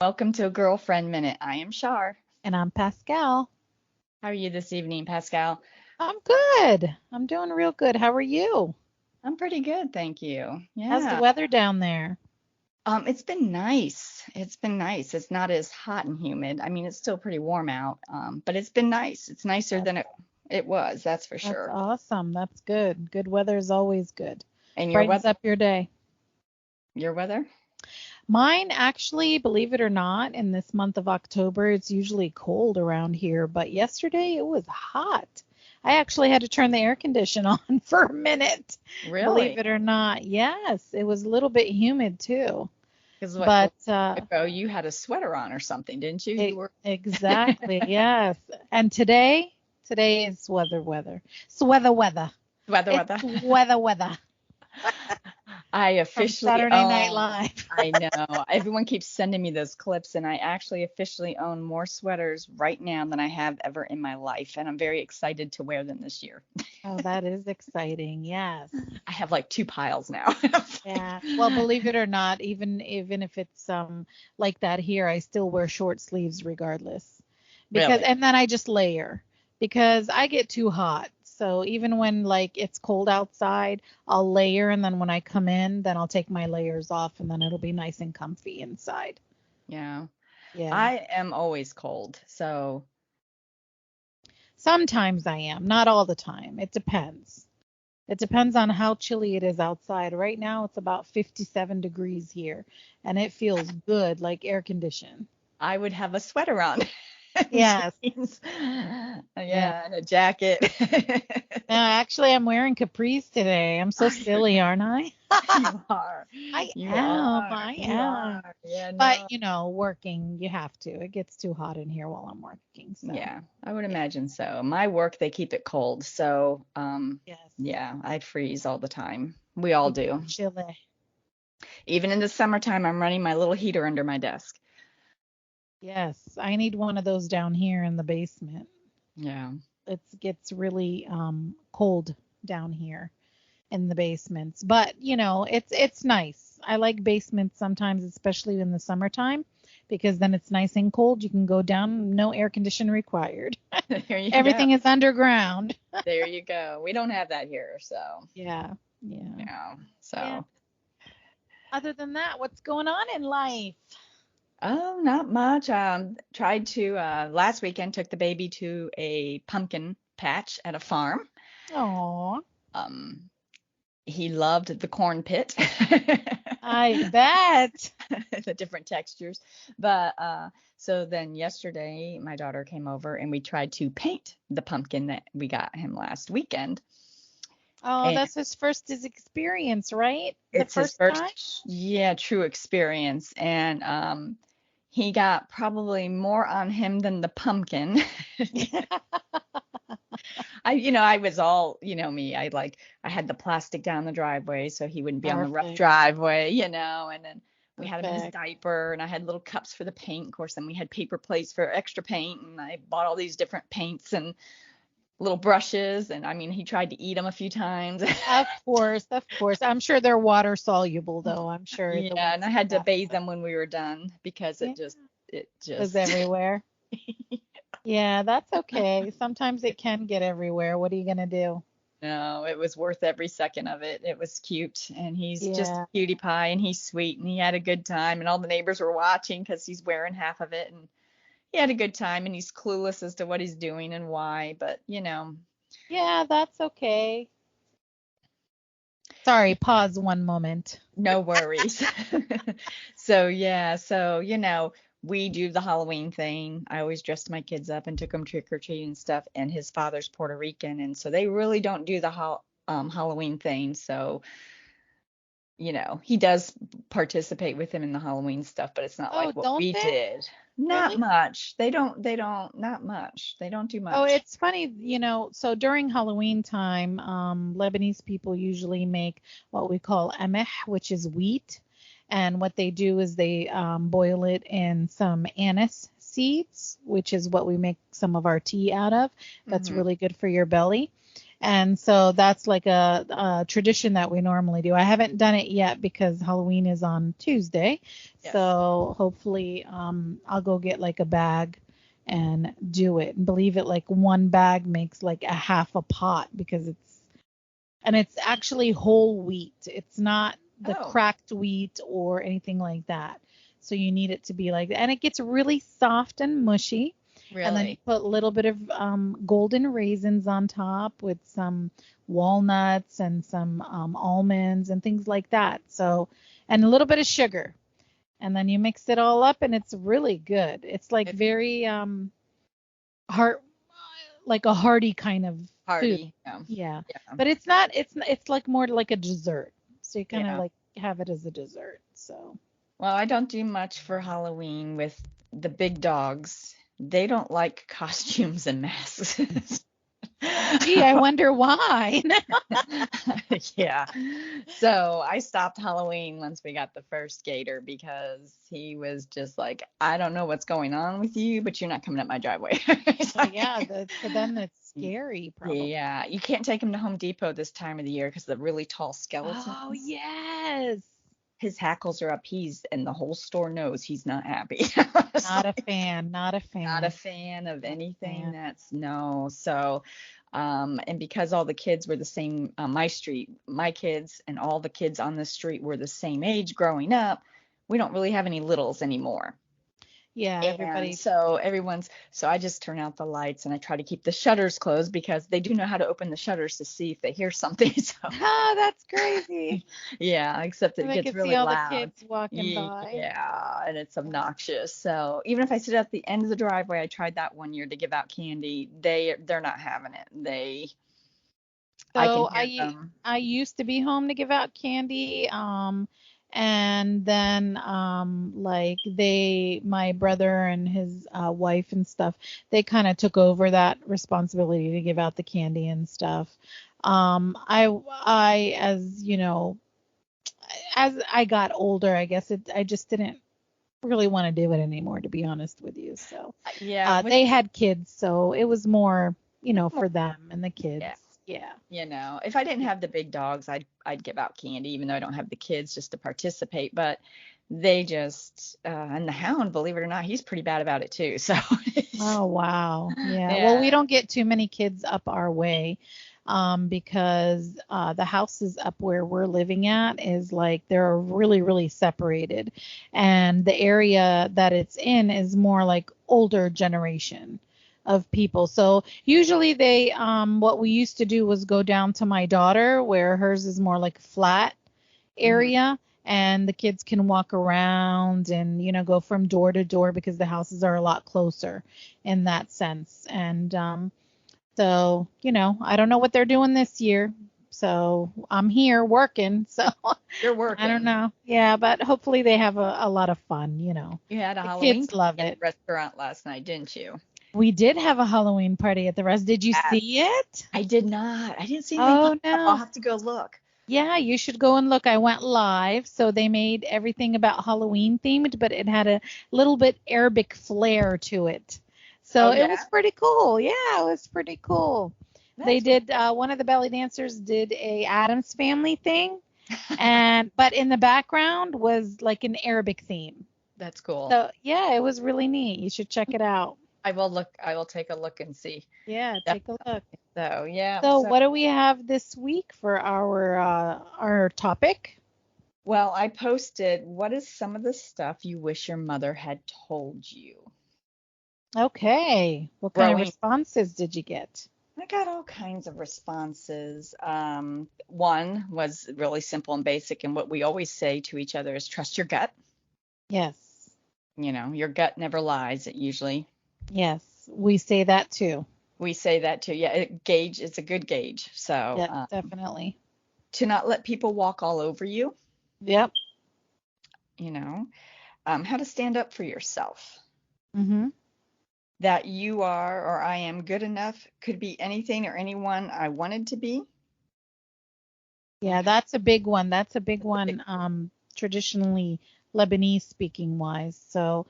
Welcome to Girlfriend Minute. I am Shar. And I'm Pascal. How are you this evening, Pascal? I'm good. I'm doing real good. How are you? I'm pretty good, thank you. How's the Yeah. weather down there? It's been nice. It's been nice. It's not as hot and humid. I mean, it's still pretty warm out, but it's been nice. It's nicer That's than it was, that's for that's sure. awesome. That's good. Good weather is always good. And your Brightens weather? up your day. Your weather? Mine actually, believe it or not, in this month of October, it's usually cold around here, but yesterday it was hot. I actually had to turn the air condition on for a minute. Believe Really? it or not. Yes, it was a little bit humid too. Because what a But week ago you had a sweater on or something, didn't you? You were Exactly, yes. And today is weather. It's weather. It's weather. weather I from officially Saturday Night own, Live. I know. Everyone keeps sending me those clips, and I actually officially own more sweaters right now than I have ever in my life. And I'm very excited to wear them this year. Oh, that is exciting. Yes. I have like two piles now. Yeah. Well, believe it or not, even if it's like that here, I still wear short sleeves regardless. Because Really? and then I just layer because I get too hot. So even when like it's cold outside, I'll layer and then when I come in, then I'll take my layers off and then it'll be nice and comfy inside. Yeah. Yeah. I am always cold. So, Sometimes I am, not all the time. It depends. It depends on how chilly it is outside. Right now it's about 57 degrees here and it feels good like air conditioned. I would have a sweater on and Yes. jeans. Yeah. Yeah, and a jacket. No, actually I'm wearing capris today. I'm so silly, aren't I? You are. I You am. are. I You am. are. Yeah, But, no. working, you have to. It gets too hot in here while I'm working. So, Yeah, I would yeah. imagine so. My work, they keep it cold. So, Yes. yeah, I freeze all the time. We all You get do. chilly. Even in the summertime, I'm running my little heater under my desk. Yes. I need one of those down here in the basement. Yeah. It gets really cold down here in the basements. But, it's nice. I like basements sometimes, especially in the summertime, because then it's nice and cold. You can go down, no air condition required. There you go. Everything is underground. There you go. We don't have that here, so, Yeah. Yeah. yeah. Yeah. So, Other than that, what's going on in life? oh, not much. Tried to last weekend took the baby to a pumpkin patch at a farm. Oh, Um, he loved the corn pit. I bet. The different textures. But so then yesterday, my daughter came over and we tried to paint the pumpkin that we got him last weekend. Oh, And that's his experience, right? The it's his first time? first, yeah, true experience. And he got probably more on him than the pumpkin. I was all, me. I had the plastic down the driveway so he wouldn't be on the rough Perfect. driveway, and then we had him in his Perfect. diaper and I had little cups for the paint. Of course, then we had paper plates for extra paint and I bought all these different paints and little brushes and I mean, he tried to eat them a few times. Of course, of course. I'm sure they're water soluble, though. I'm sure the Yeah, and ones I you had to got. bathe But them when we were done because yeah, it was just everywhere. Yeah, that's okay. Sometimes it can get everywhere. What are you gonna do? No, it was worth every second of it. It was cute, and he's just a Yeah. cutie pie, and he's sweet, and he had a good time, and all the neighbors were watching because he's wearing half of it, and he had a good time, and he's clueless as to what he's doing and why, but Yeah, that's okay. Sorry, pause one moment. no worries. So yeah, so we do the Halloween thing. I always dressed my kids up and took them trick or treating and stuff, and his father's Puerto Rican, and so they really don't do the Halloween thing, so. He does participate with him in the Halloween stuff, but it's not Oh, like what don't we they? did. Not Really? much. Not much. They don't do Oh, much. it's funny, so during Halloween time, Lebanese people usually make what we call emeh, which is wheat. And what they do is they boil it in some anise seeds, which is what we make some of our tea out of. That's Hmm. really good for your belly. And so that's like a tradition that we normally do. I haven't done it yet because Halloween is on Tuesday. Yes. So hopefully I'll go get like a bag and do it. And believe it, like one bag makes like a half a pot because it's actually whole wheat. It's not the Oh, cracked wheat or anything like that. So you need it to be like that. And it gets really soft and mushy. And then you really? put a little bit of golden raisins on top with some walnuts and some almonds and things like that. So, and a little bit of sugar. And then you mix it all up and it's really good. It's like It's very heart like a hearty kind of food. hearty. Yeah. Yeah. Yeah. But it's not it's like more like a dessert. So you kind of Yeah. like have it as a dessert. So Well, I don't do much for Halloween with the big dogs. They don't like costumes and masks. gee, I wonder why. Yeah. So I stopped Halloween once we got the first gator because he was just like, I don't know what's going on with you, but you're not coming up my driveway. He's Well, yeah, like, to them that's scary probably. yeah, you can't take him to Home Depot this time of the year because the really tall Oh, skeletons. yes. His hackles are up. And the whole store knows he's not happy. It's Not a like, fan, not a not a fan, fan of not a anything fan. that's no. So, and because all the kids were the same on my street, my kids and all the kids on the street were the same age growing up, we don't really have any littles anymore. Yeah, And everybody. so I just turn out the lights and I try to keep the shutters closed because they do know how to open the shutters to see if they hear something. So Ah, that's crazy. yeah, except And it they gets can see really all the loud. kids walking by. Yeah, and it's obnoxious. So even if I sit at the end of the driveway, I tried that one year to give out candy. They're not having it. I can So hear them. I used to be home to give out candy, and then like my brother and his wife and stuff, they kind of took over that responsibility to give out the candy and stuff. I as you know, as I got older, I guess I just didn't really want to do it anymore, to be honest with you. So Yeah, with they had kids, so it was more, more, for them and the kids. yeah. Yeah. If I didn't have the big dogs, I'd give out candy, even though I don't have the kids just to participate. But they just and the hound, believe it or not, he's pretty bad about it too. So Oh, wow. Yeah. Well, we yeah. don't get too many kids up our way because the houses up where we're living at is like they're really, really separated. And the area that it's in is more like older generation of people. So usually what we used to do was go down to my daughter where hers is more like flat Hmm. area and the kids can walk around and go from door to door because the houses are a lot closer in that sense. And so I don't know what they're doing this year, so I'm here working. So You're I don't working. know. Yeah, but hopefully they have a lot of fun. You had a The Halloween kids party love at the it. restaurant last night, didn't you? We did have a Halloween party at the rest. Did you Yes. see it? I did not. I didn't see anything pop Oh up. I'll no. have to go look. Yeah, you should go and look. I went live, so they made everything about Halloween themed, but it had a little bit Arabic flair to it. So Oh it was yeah, pretty cool. Yeah, it was pretty cool. They that's did one of the belly dancers did a Adams Family thing, and but in the background was like an Arabic theme. that's cool. So yeah, it was really neat. You should check it out. I will look. I will take a look and see. Yeah, take a look. Definitely. So yeah. So So what do we have this week for our topic? well, I posted. What is some of the stuff you wish your mother had told you? Okay. What kind of Growing. responses did you get? I got all kinds of responses. One was really simple and basic, and what we always say to each other is trust your gut. Yes. Your gut never lies. It usually Yes. We say that too. we say that too. Yeah, it's a good gauge. So Yep, definitely. to not let people walk all over you, Yep. you know, how to stand up for yourself. Mhm. That you are or I am good enough could be anything or anyone I wanted to be. Yeah, Okay. that's a big one. That's a big That's a big one traditionally Lebanese speaking wise. So,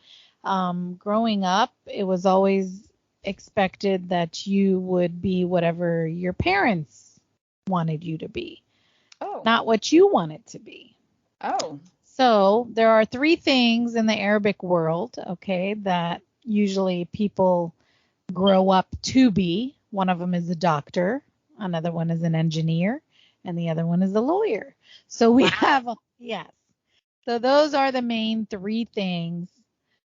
growing up, it was always expected that you would be whatever your parents wanted you to be, oh, not what you wanted to be. oh, So there are three things in the Arabic world, okay, that usually people grow up to be. One of them is a doctor, another one is an engineer, and the other one is a lawyer. So we have, yes. So those are the main three things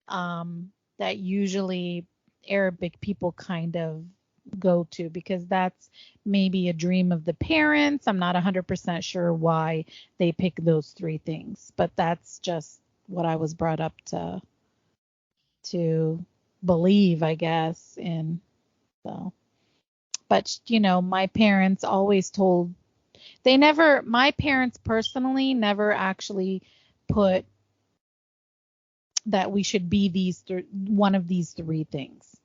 that usually Arabic people kind of go to because that's maybe a dream of the parents. I'm not 100% sure why they pick those three things, but that's just what I was brought up to believe, I guess, in. So, but my parents always told my parents personally never actually put that we should be one of these three things.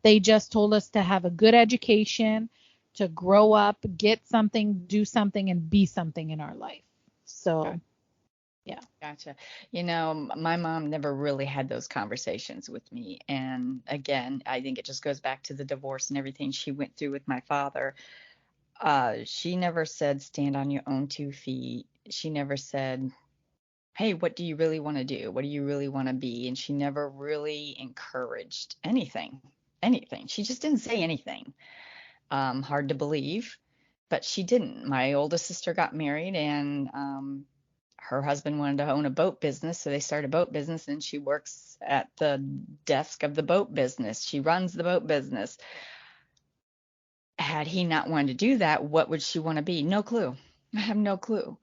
They just told us to have a good education, to grow up, get something, do something, and be something in our life. So, yeah. Gotcha. My mom never really had those conversations with me. And again, I think it just goes back to the divorce and everything she went through with my father. She never said, stand on your own 2 feet. She never said, hey, what do you really want to do? What do you really want to be? And she never really encouraged anything, anything. She just didn't say anything. Hard to believe, but she didn't. My oldest sister got married and her husband wanted to own a boat business, so they started a boat business and she works at the desk of the boat business. She runs the boat business. Had he not wanted to do that, what would she want to be? No clue. I have no clue.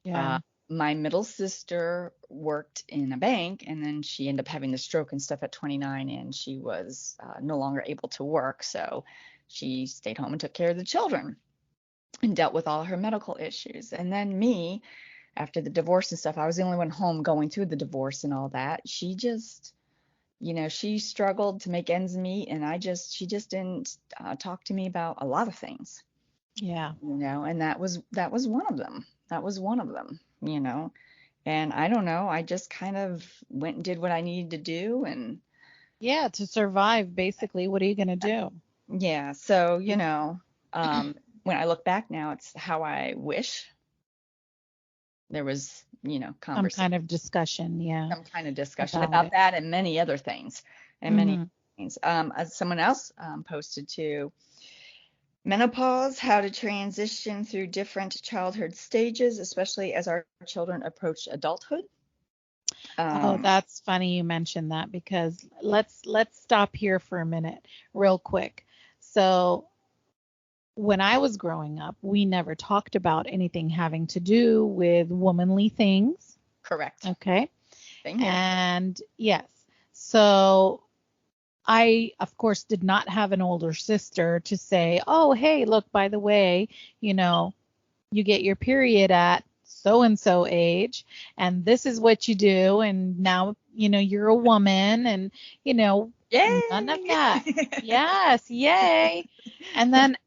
Yeah. My middle sister worked in a bank and then she ended up having the stroke and stuff at 29 and she was no longer able to work. So she stayed home and took care of the children and dealt with all her medical issues. And then me, after the divorce and stuff, I was the only one home going through the divorce and all that. She just, she struggled to make ends meet and she just didn't talk to me about a lot of things. Yeah. And that was one of them. That was one of them. And I don't know, I just kind of went and did what I needed to do and Yeah, to survive, basically. What are you going to do? yeah, so when I look back now, it's how I wish there was, Some conversation, kind of discussion, yeah, some kind of discussion about about it. that and many other things and many Hmm. things. As someone else posted too, menopause, how to transition through different childhood stages, especially as our children approach adulthood. Oh, Um, that's funny you mentioned that because let's stop here for a minute real quick. So, when I was growing up, we never talked about anything having to do with womanly things, correct. okay? Same here. And yes. So, I, of course, did not have an older sister to say, "Oh, hey, look, by the way, you know, you get your period at so and so age and this is what you do and now you're a woman and you know none of Yay! that." Yes, yay. And then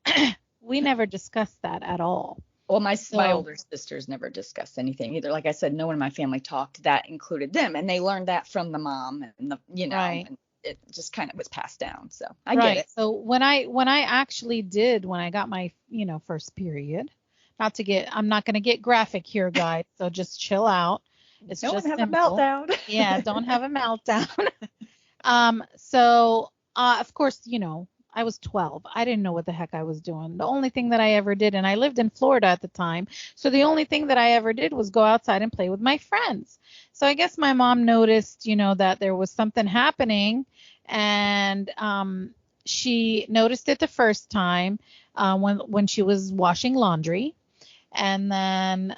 we never discussed that at all. Well, my So older sisters never discussed anything either. Like I said, no one in my family talked. That included them, and they learned that from the mom, and right. and it just kind of was passed down. So I get Right. it. So when I got my first period, not to get I'm not going to get graphic here, guys, so just chill out. It's No one just have a simple. meltdown. Yeah, don't have a meltdown. So of course, I was 12. I didn't know what the heck I was doing. The only thing that I ever did, and I lived in Florida at the time, so the only thing that I ever did was go outside and play with my friends. So I guess my mom noticed, that there was something happening, and she noticed it the first time when she was washing laundry. And then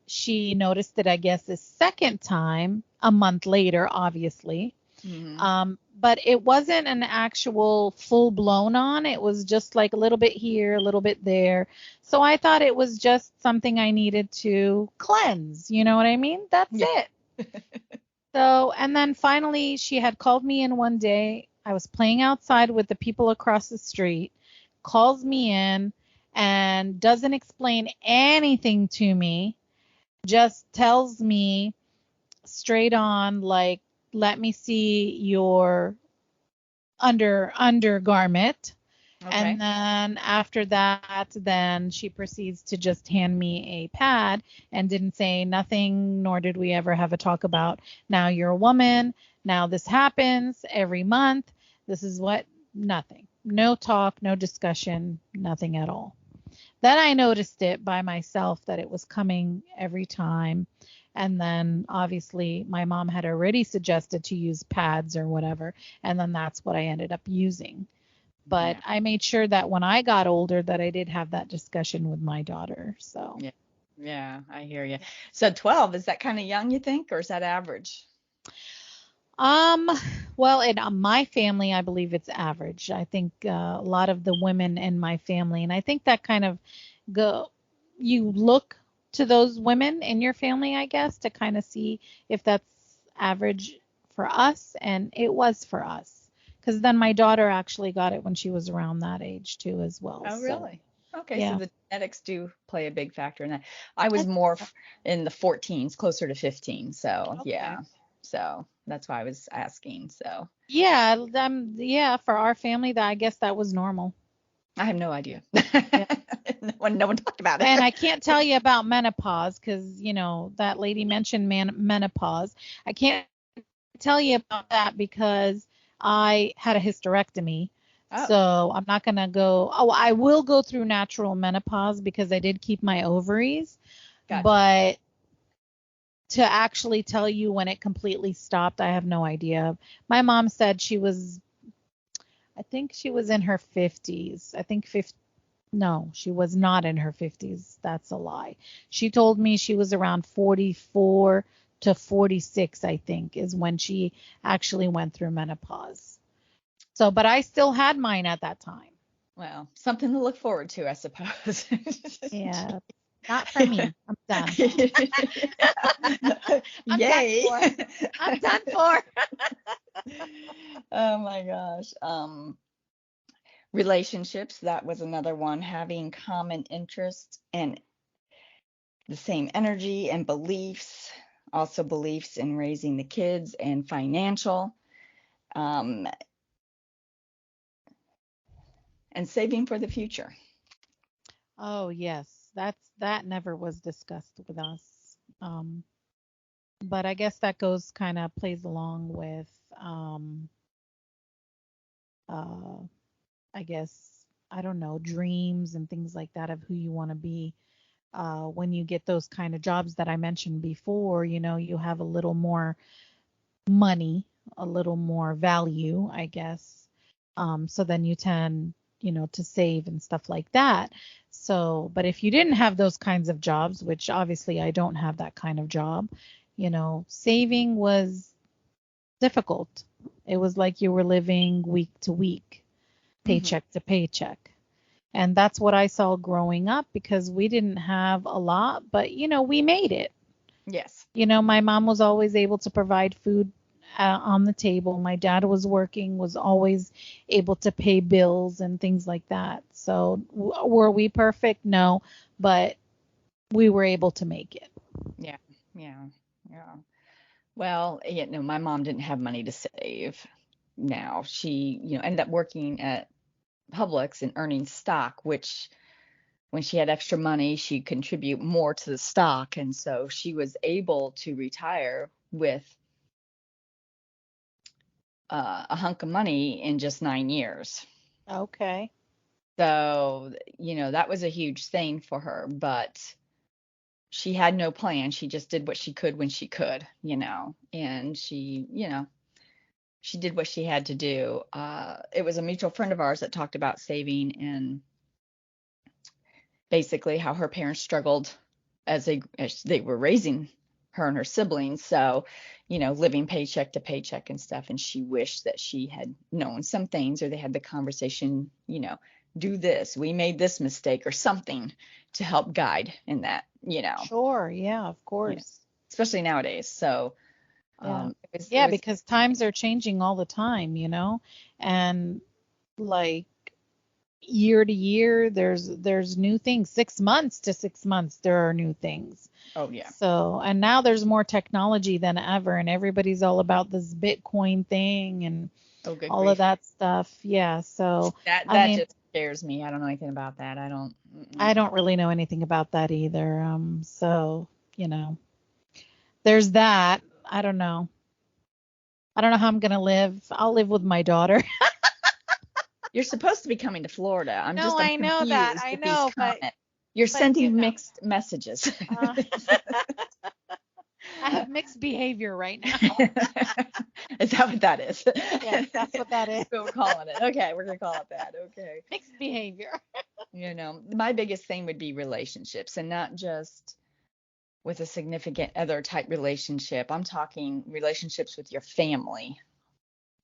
she noticed it, I guess, the second time, a month later, obviously. Hmm. But it wasn't an actual full blown on. It was just like a little bit here, a little bit there. So I thought it was just something I needed to cleanse. You know what I mean? That's Yeah. it. So, and then finally, she had called me in one day. I was playing outside with the people across the street, calls me in and doesn't explain anything to me, just tells me straight on, like, let me see your undergarment. Okay. And then after that, then she proceeds to just hand me a pad and didn't say nothing, nor did we ever have a talk about now you're a woman, now this happens every month. This is what, nothing. No talk, no discussion, nothing at all. Then I noticed it by myself that it was coming every time. And then obviously my mom had already suggested to use pads or whatever. And then that's what I ended up using. But Yeah. I made sure that when I got older that I did have that discussion with my daughter. So, Yeah. Yeah, I hear you. So 12, is that kind of young, you think, or is that average? um, well, in my family, I believe it's average. I think a lot of the women in my family, and I think that kind of go, you look to those women in your family, I guess, to kind of see if that's average for us, and it was for us. Because then my daughter actually got it when she was around that age too, as well. Oh, So, really? Okay, so yeah. the genetics do play a big factor in that. I I was think more so. in the 14s, closer to 15. So, Okay. yeah. So that's why I was asking. So Yeah, yeah, for our family that I guess that was normal. I have no idea. Yeah. No one talked about And it. I can't tell you about menopause because, that lady mentioned menopause. I can't tell you about that because I had a hysterectomy. Oh, So I'm not going to go. Oh, I will go through natural menopause because I did keep my ovaries. gotcha. But to actually tell you when it completely stopped, I have no idea. My mom said I think she was in her 50s. I think 50. No, she was not in her 50s. That's a lie. She told me she was around 44 to 46, I think, is when she actually went through menopause. So, but I still had mine at that time. Well, something to look forward to, I suppose. Yeah, not for me. I'm done. I'm done Yay. for. I'm done for. Oh my gosh. Relationships, that was another one, having common interests and the same energy and beliefs, also beliefs in raising the kids and financial, um, and saving for the future. Oh, yes. That never was discussed with us. Um, but I guess that goes kind of plays along with um uh I guess, I don't know, dreams and things like that of who you want to be. When you get those kind of jobs that I mentioned before, you have a little more money, a little more value, I guess. So then you tend, to save and stuff like that. So, but if you didn't have those kinds of jobs, which obviously I don't have that kind of job, saving was difficult. It was like you were living week to week, Hmm. paycheck to paycheck. And that's what I saw growing up because we didn't have a lot, but we made it. Yes. My mom was always able to provide food on the table. My dad was working, was always able to pay bills and things like that. So were we perfect? No, but we were able to make it. Yeah. Yeah. Yeah. Well, my mom didn't have money to save. Now she, ended up working at Publix and earning stock, which when she had extra money, she'd contribute more to the stock. And so she was able to retire with a hunk of money in just 9 years. Okay. So, that was a huge thing for her, but she had no plan. She just did what she could when she could, and she did what she had to do. It was a mutual friend of ours that talked about saving and basically how her parents struggled as they were raising her and her siblings. So, living paycheck to paycheck and stuff. And she wished that she had known some things or they had the conversation, do this. We made this mistake or something to help guide in that, Sure. Yeah, of you know, course. especially nowadays. So, Yeah. it Yeah, was, because times are changing all the time, and like year to year there's new things. 6 months to 6 months there are new things. oh yeah. So, and now there's more technology than ever, and everybody's all about this Bitcoin thing and Oh, good all of grief. that stuff. Yeah. So, That I that mean, just scares me. I don't know anything about that. I don't. I Mm-mm. don't really know anything about that either. So, you know, there's that. I don't know. I don't know how I'm gonna live. I'll live with my daughter. You're supposed to be coming to Florida. No, I'm I know that. confused I with these know, comments. You're but you sending know, mixed messages. uh, I have mixed behavior right now. Is that what that is? Yes, that's what that is. We're calling it. Okay, we're gonna call it that. Okay. Mixed behavior. My biggest thing would be relationships, and not just with a significant other type relationship. I'm talking relationships with your family,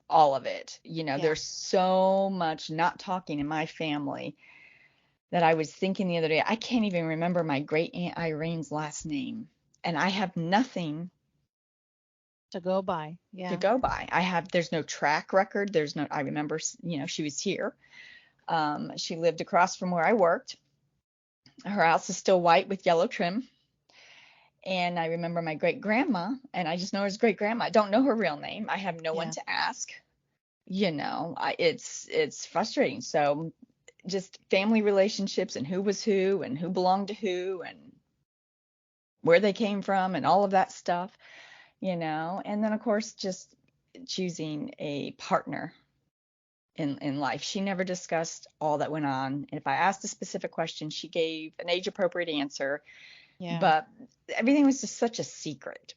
all of it. Yeah. There's so much not talking in my family that I was thinking the other day. I can't even remember my great aunt Irene's last name, and I have nothing To go by. to Yeah. go by. There's no track record. I remember, she was here. She lived across from where I worked. Her house is still white with yellow trim. And I remember my great grandma, and I just know her as great grandma. I don't know her real name. I have no one Yeah. to ask. It's frustrating. So just family relationships and who was who and who belonged to who and where they came from and all of that stuff. And then of course just choosing a partner in life. She never discussed all that went on. If I asked a specific question, she gave an age appropriate answer, Yeah. but everything was just such a secret.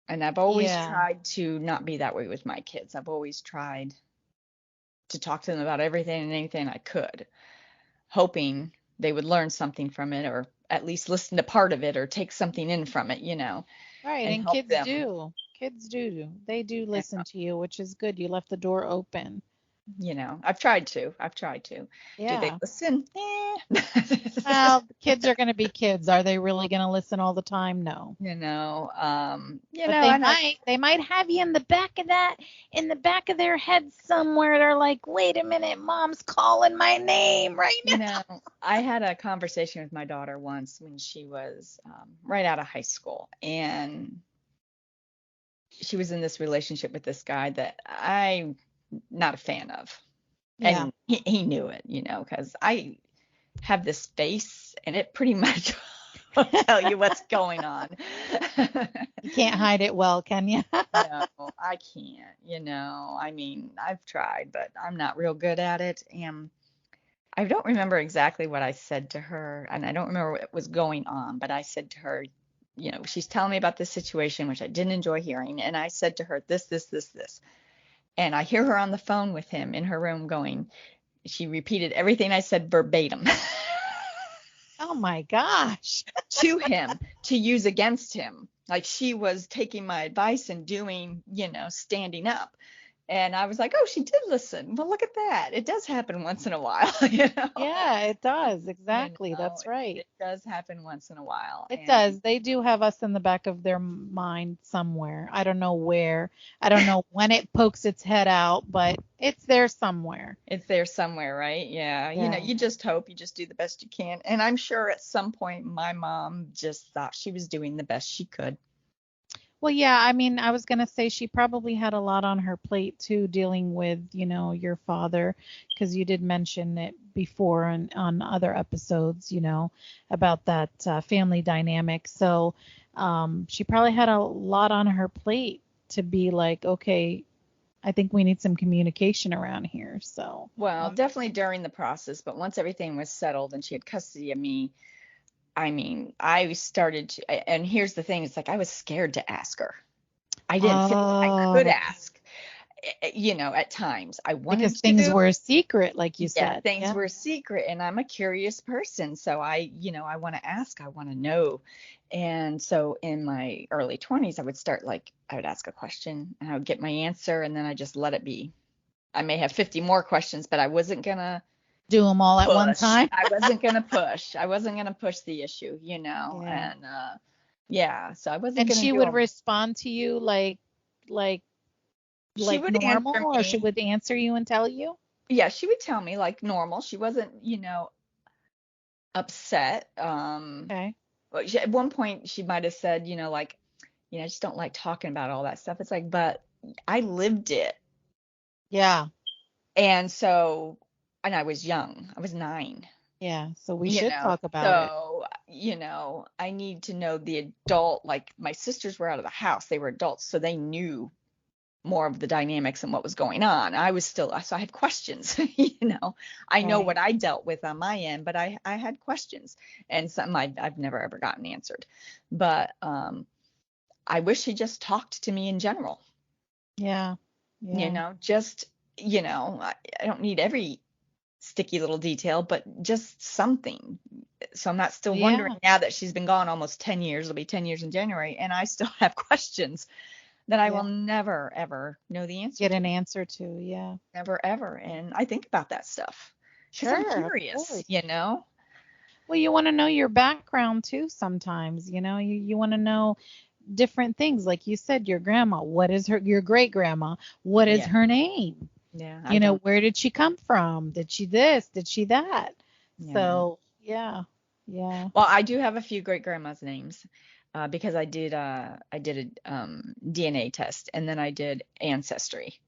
And I've always Yeah. tried to not be that way with my kids. I've always tried to talk to them about everything and anything I could, hoping they would learn something from it, or at least listen to part of it, or take something in from it, Right. and And help kids them. do. Kids do. They do And, listen to you, which is good. You left the door open. I've tried to. I've tried to. Do they Yeah. listen? Well, the kids are going to be kids. Are they really going to listen all the time? No. But And I, they might have you in the back of their head somewhere. They're like, wait a minute, mom's calling my name right you now. know, I had a conversation with my daughter once when she was right out of high school, and she was in this relationship with this guy that I'm not a fan of. Yeah. And he knew it, because I have this face and it pretty much will tell you what's going on. You can't hide it well, can you? No, I can't. I mean, I've tried, but I'm not real good at it. And I don't remember exactly what I said to her, and I don't remember what was going on, but I said to her, she's telling me about this situation, which I didn't enjoy hearing. And I said to her, this. And I hear her on the phone with him in her room going, she repeated everything I said verbatim Oh my gosh. to him to use against him. Like she was taking my advice and doing, standing up. And I was like, oh, she did listen. Well, look at that. It does happen once in a while, you know. Yeah, it does. You Exactly. know, That's right. it does happen once in a while. It And does. They do have us in the back of their mind somewhere. I don't know where. I don't know when it pokes its head out, but it's there somewhere. it's there somewhere, right? Yeah. Yeah. You just hope you just do the best you can. And I'm sure at some point my mom just thought she was doing the best she could. Well, yeah, I mean, I was gonna say she probably had a lot on her plate too, dealing with, your father, because you did mention it before on other episodes, about that family dynamic. So, she probably had a lot on her plate to be like, okay, I think we need some communication around here. So, Well, definitely during the process, but once everything was settled and she had custody of me, I mean, I started to, and here's the thing, it's like I was scared to ask her. I didn't feel like I could oh, ask, at times. I because wanted things to. were a secret, like you Yeah, said. things Yeah. were a secret, and I'm a curious person, so I want to ask, I want to know. And so in my early 20s, I would ask a question and I would get my answer, and then I just let it be. I may have 50 more questions, but I wasn't gonna Do them all at one push. time. I wasn't gonna push. I wasn't gonna push the issue. Yeah. And yeah, so I wasn't And gonna she do would all. respond to you like She like would answer normal, or she me. would answer you and tell you? Yeah, she would tell me like normal. She wasn't, upset. Okay. Well, at one point she might have said, like, I just don't like talking about all that stuff. It's like, but I lived it. Yeah. And so and I was young. I was 9. Yeah. So we should talk about it. So, I need to know the adult, like my sisters were out of the house, they were adults, so they knew more of the dynamics and what was going on. I was still, so I had questions, I know Right. what I dealt with on my end, but I had questions, and some I've never ever gotten answered. But I wish he just talked to me in general, Yeah. Yeah. just, I don't need every sticky little detail, but just something. So I'm not still wondering Yeah. now that she's been gone almost 10 years. It'll be 10 years in January, and I still have questions that I Yeah. will never, ever know the answer Get to. an answer to. Yeah. Never, ever. And I think about that stuff because I'm Sure. Of curious, course. you know? Well, you want to know your background too sometimes, you want to know different things. Like you said, your grandma, what is your great grandma? What is Yeah. her name? Yeah. I don't. Where did she come from? Did she this? Did she that? Yeah. So, yeah. Yeah. Well, I do have a few great grandma's names because I did a DNA test and then I did ancestry.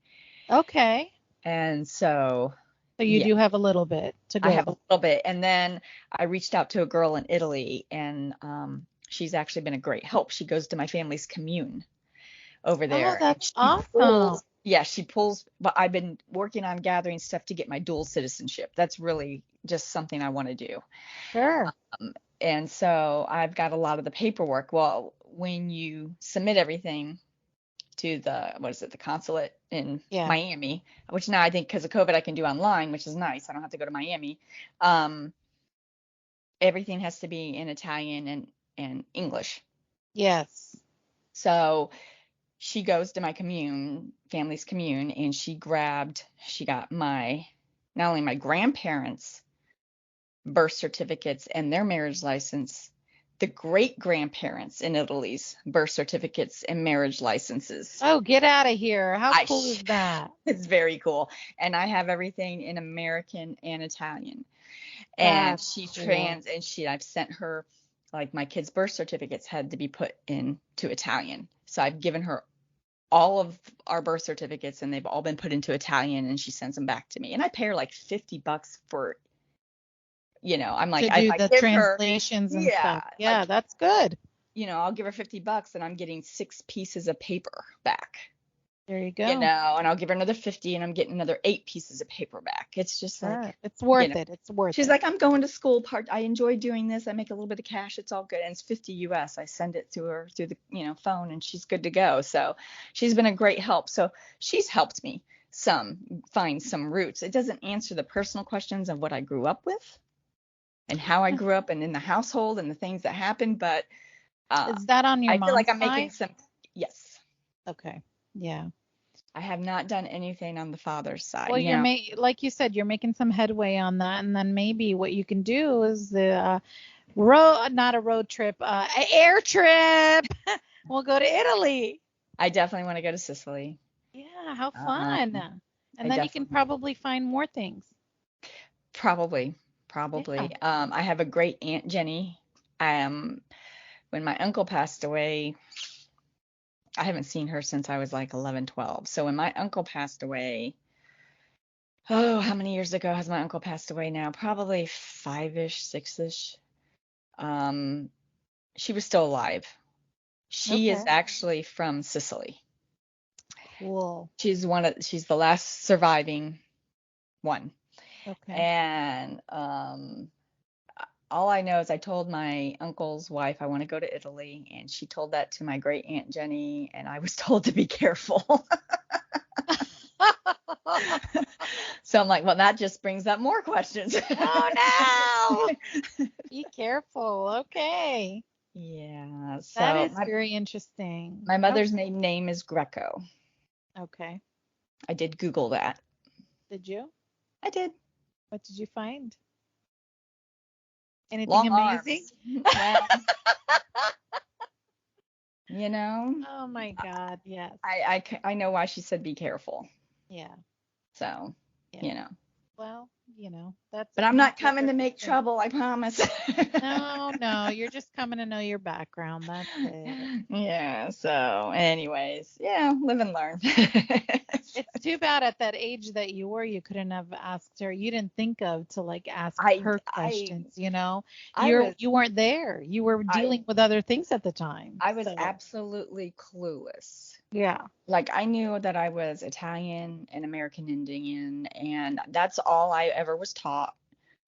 Okay. And so, So you yeah. do have a little bit to I have a go. little bit. And then I reached out to a girl in Italy, and she's actually been a great help. She goes to my family's commune over Oh, there, and that's awesome. she pulls, but I've been working on gathering stuff to get my dual citizenship. That's really just something I want to do. Sure. And so I've got a lot of the paperwork. Well, when you submit everything to what is it, the consulate in Yeah. Miami, which now I think because of COVID I can do online, which is nice. I don't have to go to Miami. Um, Everything has to be in Italian and English. Yes. So she goes to my family's commune, and she got not only my grandparents' birth certificates and their marriage license, the great grandparents in Italy's birth certificates and marriage licenses. Oh, get out of here. How I, cool is that? it's very cool. And I have everything in American and Italian. And That's cool. I've sent her, like, my kids' birth certificates had to be put into Italian. So I've given her all of our birth certificates, and they've all been put into Italian, and she sends them back to me. And I pay her like $50 for, I'm like, To if do I the give her, translations and yeah, stuff. like, Yeah, that's good. I'll give her $50 and I'm getting 6 pieces of paper back. There you go. And I'll give her another 50 and I'm getting another 8 pieces of paper back. It's just like, Sure. It's worth it. It's worth she's it. like, I'm going to school I enjoy doing this. I make a little bit of cash. It's all good. And it's 50 US. I send it to her through the, phone, and she's good to go. So she's been a great help. So she's helped me find some roots. It doesn't answer the personal questions of what I grew up with and how I grew up and in the household and the things that happened. But Is that on your I feel like mom's I'm making side? some, yes. Okay. Yeah. I have not done anything on the father's side. Well, like you said, you're making some headway on that, and then maybe what you can do is the not a road trip, air trip. We'll go to Italy. I definitely want to go to Sicily. Yeah, how Um, fun. I And then you can definitely, probably find more things. probably, Yeah. probably. I have a great Aunt Jenny. When my uncle passed away, I haven't seen her since I was like 11, 12. So when my uncle passed away, oh, how many years ago has my uncle passed away now? Probably 5-ish, 6-ish. Um, she was still alive. She is Okay. actually from Sicily. Cool. She's the last surviving one. Okay. And all I know is I told my uncle's wife I want to go to Italy, and she told that to my great Aunt Jenny, and I was told to be careful. So I'm like, well, that just brings up more questions. Oh no. Be careful. Okay. Yeah. That So is very interesting. my How mother's maiden name is Greco. Okay. I did Google that. Did you? I did. What did you find? Anything Long amazing? arms. Well, you know, Oh my God. Yes. I know why she said be careful. Yeah. So, Yeah. you know. Well, that's But I'm not not the coming to make thing. trouble, I promise. No, no, you're just coming to know your background. That's it. Yeah, so anyways, yeah, live and learn. It's too bad at that age that you were, you couldn't have asked her. You didn't think of to like ask I her I questions, you know. I was You weren't there. You were I dealing with other things at the time. I was So, absolutely clueless. yeah. Like I knew that I was Italian and American Indian, and that's all I ever was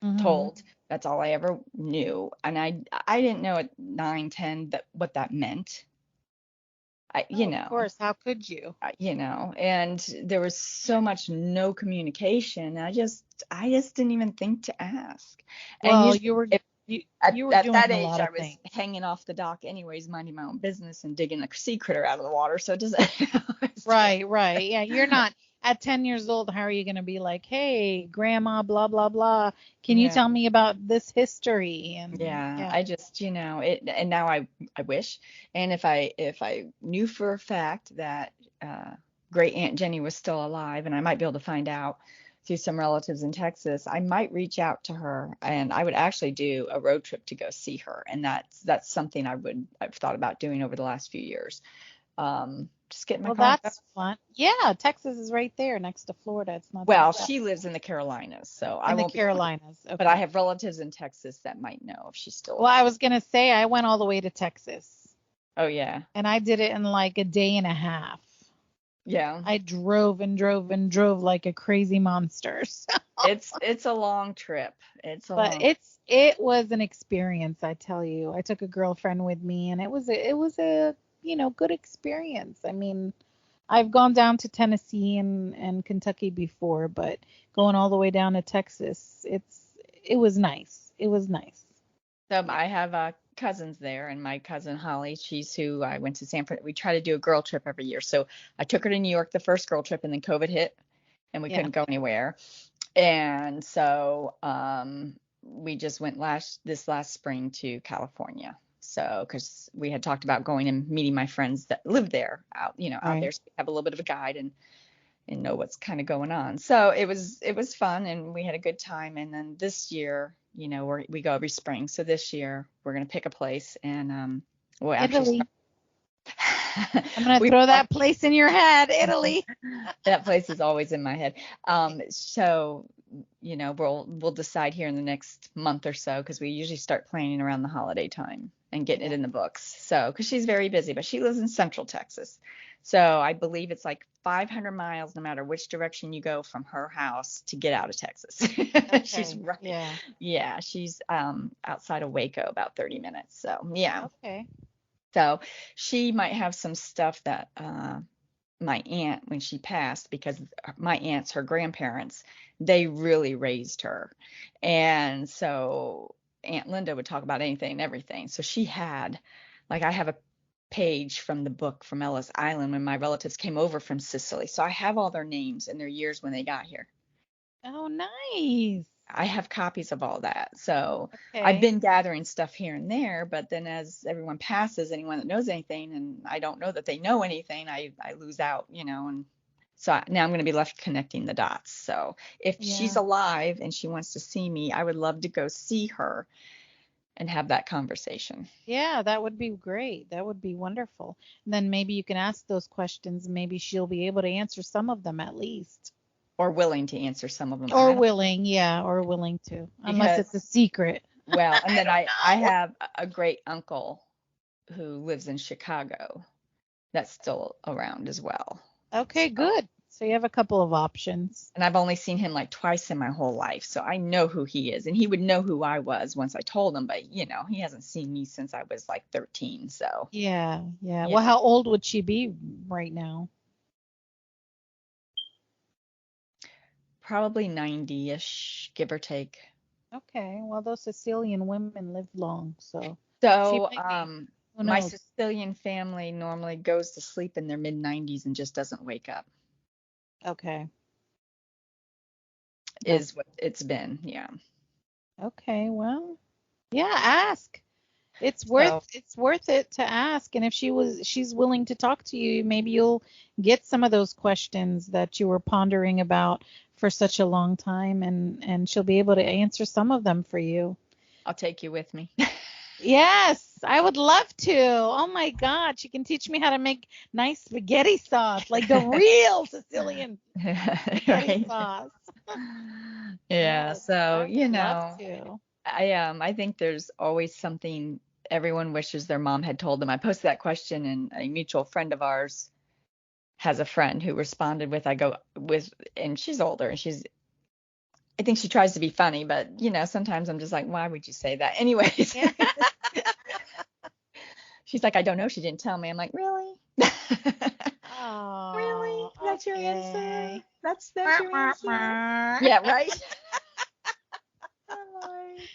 Hmm. told. That's all I ever knew. And I didn't know at 9, 10 that what that meant. I, Oh, of course. How could you? and there was so much no communication. I just didn't even think to ask. And Well, usually if you were at doing that a age lot I of was things. hanging off the dock anyways, minding my own business and digging a sea critter out of the water. So it doesn't Right, right. Yeah, you're not at 10 years old. How are you going to be like, hey, grandma, blah, blah, blah. Can you no. tell me about this history? And Yeah, yeah, I just, it, and now I wish. And if I knew for a fact that great Aunt Jenny was still alive, and I might be able to find out through some relatives in Texas, I might reach out to her, and I would actually do a road trip to go see her. And that's something I've thought about doing over the last few years. Just get in my well, car and go. that's fun. Yeah, Texas is right there next to Florida. It's not too Well, far. she lives in the Carolinas, so I In the won't be able to, Carolinas. but I Okay. have relatives in Texas that might know if she's still Well, I alive. was going to say I went all the way to Texas Oh yeah. and I did it in like a day and a half. Yeah. I drove and drove and drove like a crazy monster. It's a long trip. It's a But long. it was an experience, I tell you. I took a girlfriend with me and it was a, good experience. I mean, I've gone down to Tennessee and Kentucky before, but going all the way down to Texas, it was nice. It was nice. So Yeah. I have cousins there, and my cousin Holly, she's who I went to San Fran. We try to do a girl trip every year. So I took her to New York the first girl trip, and then COVID hit, and we Yeah. couldn't go anywhere. And so we just went this last spring to California. So because we had talked about going and meeting my friends that live there out Right. there, so we have a little bit of a guide and know what's kind of going on. So it was fun and we had a good time. And then this year, we go every spring. So this year we're gonna pick a place and we'll actually Italy. start. I'm gonna we throw that place in your head, Italy. that place is always in my head. So we'll decide here in the next month or so because we usually start planning around the holiday time and getting it Yeah. in the books. So because she's very busy, but she lives in Central Texas, so I believe it's like 500 miles no matter which direction you go from her house to get out of Texas. She's Okay. right. Yeah. Yeah, she's outside of Waco about 30 minutes. So yeah. Okay. So she might have some stuff that my aunt when she passed because my aunts, her grandparents, they really raised her. And so Aunt Linda would talk about anything and everything. So she had, like, I have a page from the book from Ellis Island when my relatives came over from Sicily. So I have all their names and their years when they got here. Oh, nice. I have copies of all that. So I've Okay. been gathering stuff here and there, but then as everyone passes, anyone that knows anything, and I don't know that they know anything, I lose out, and so now I'm going to be left connecting the dots. So if she's Yeah. alive and she wants to see me, I would love to go see her and have that conversation Yeah, that would be great. That would be wonderful. And then maybe you can ask those questions. Maybe she'll be able to answer some of them at least. or willing to answer some of them. Or I don't willing, yeah, or willing to, unless because it's a secret. well, and I then don't I know. have a great uncle who lives in Chicago that's still around as well. Okay, So good. So you have a couple of options. and I've only seen him like twice in my whole life, so I know who he is, and he would know who I was once I told him, but he hasn't seen me since I was like 13, so Yeah, yeah. you Well, know, how old would she be right now? probably 90-ish, give or take. Okay, well, those Sicilian women live long, so she So, might be. Who my knows? Sicilian family normally goes to sleep in their mid 90s and just doesn't wake up, Okay, that's is what it's been. Yeah. okay. Well, yeah, ask. So, It's worth it to ask. And if she's willing to talk to you, maybe you'll get some of those questions that you were pondering about for such a long time, and she'll be able to answer some of them for you. I'll take you with me. Yes, I would love to. Oh my God, she can teach me how to make nice spaghetti sauce, like the real Sicilian spaghetti Right. sauce. Yeah. Yes, So, I would love to. I think there's always something everyone wishes their mom had told them. I posted that question, and a mutual friend of ours has a friend who responded with, and she's older, and I think she tries to be funny, but sometimes I'm just like, why would you say that? Anyways, Yeah. she's like, I don't know. She didn't tell me. I'm like, really? Really? Oh, That's your answer? okay. That's your answer? Yeah, right. I'm like,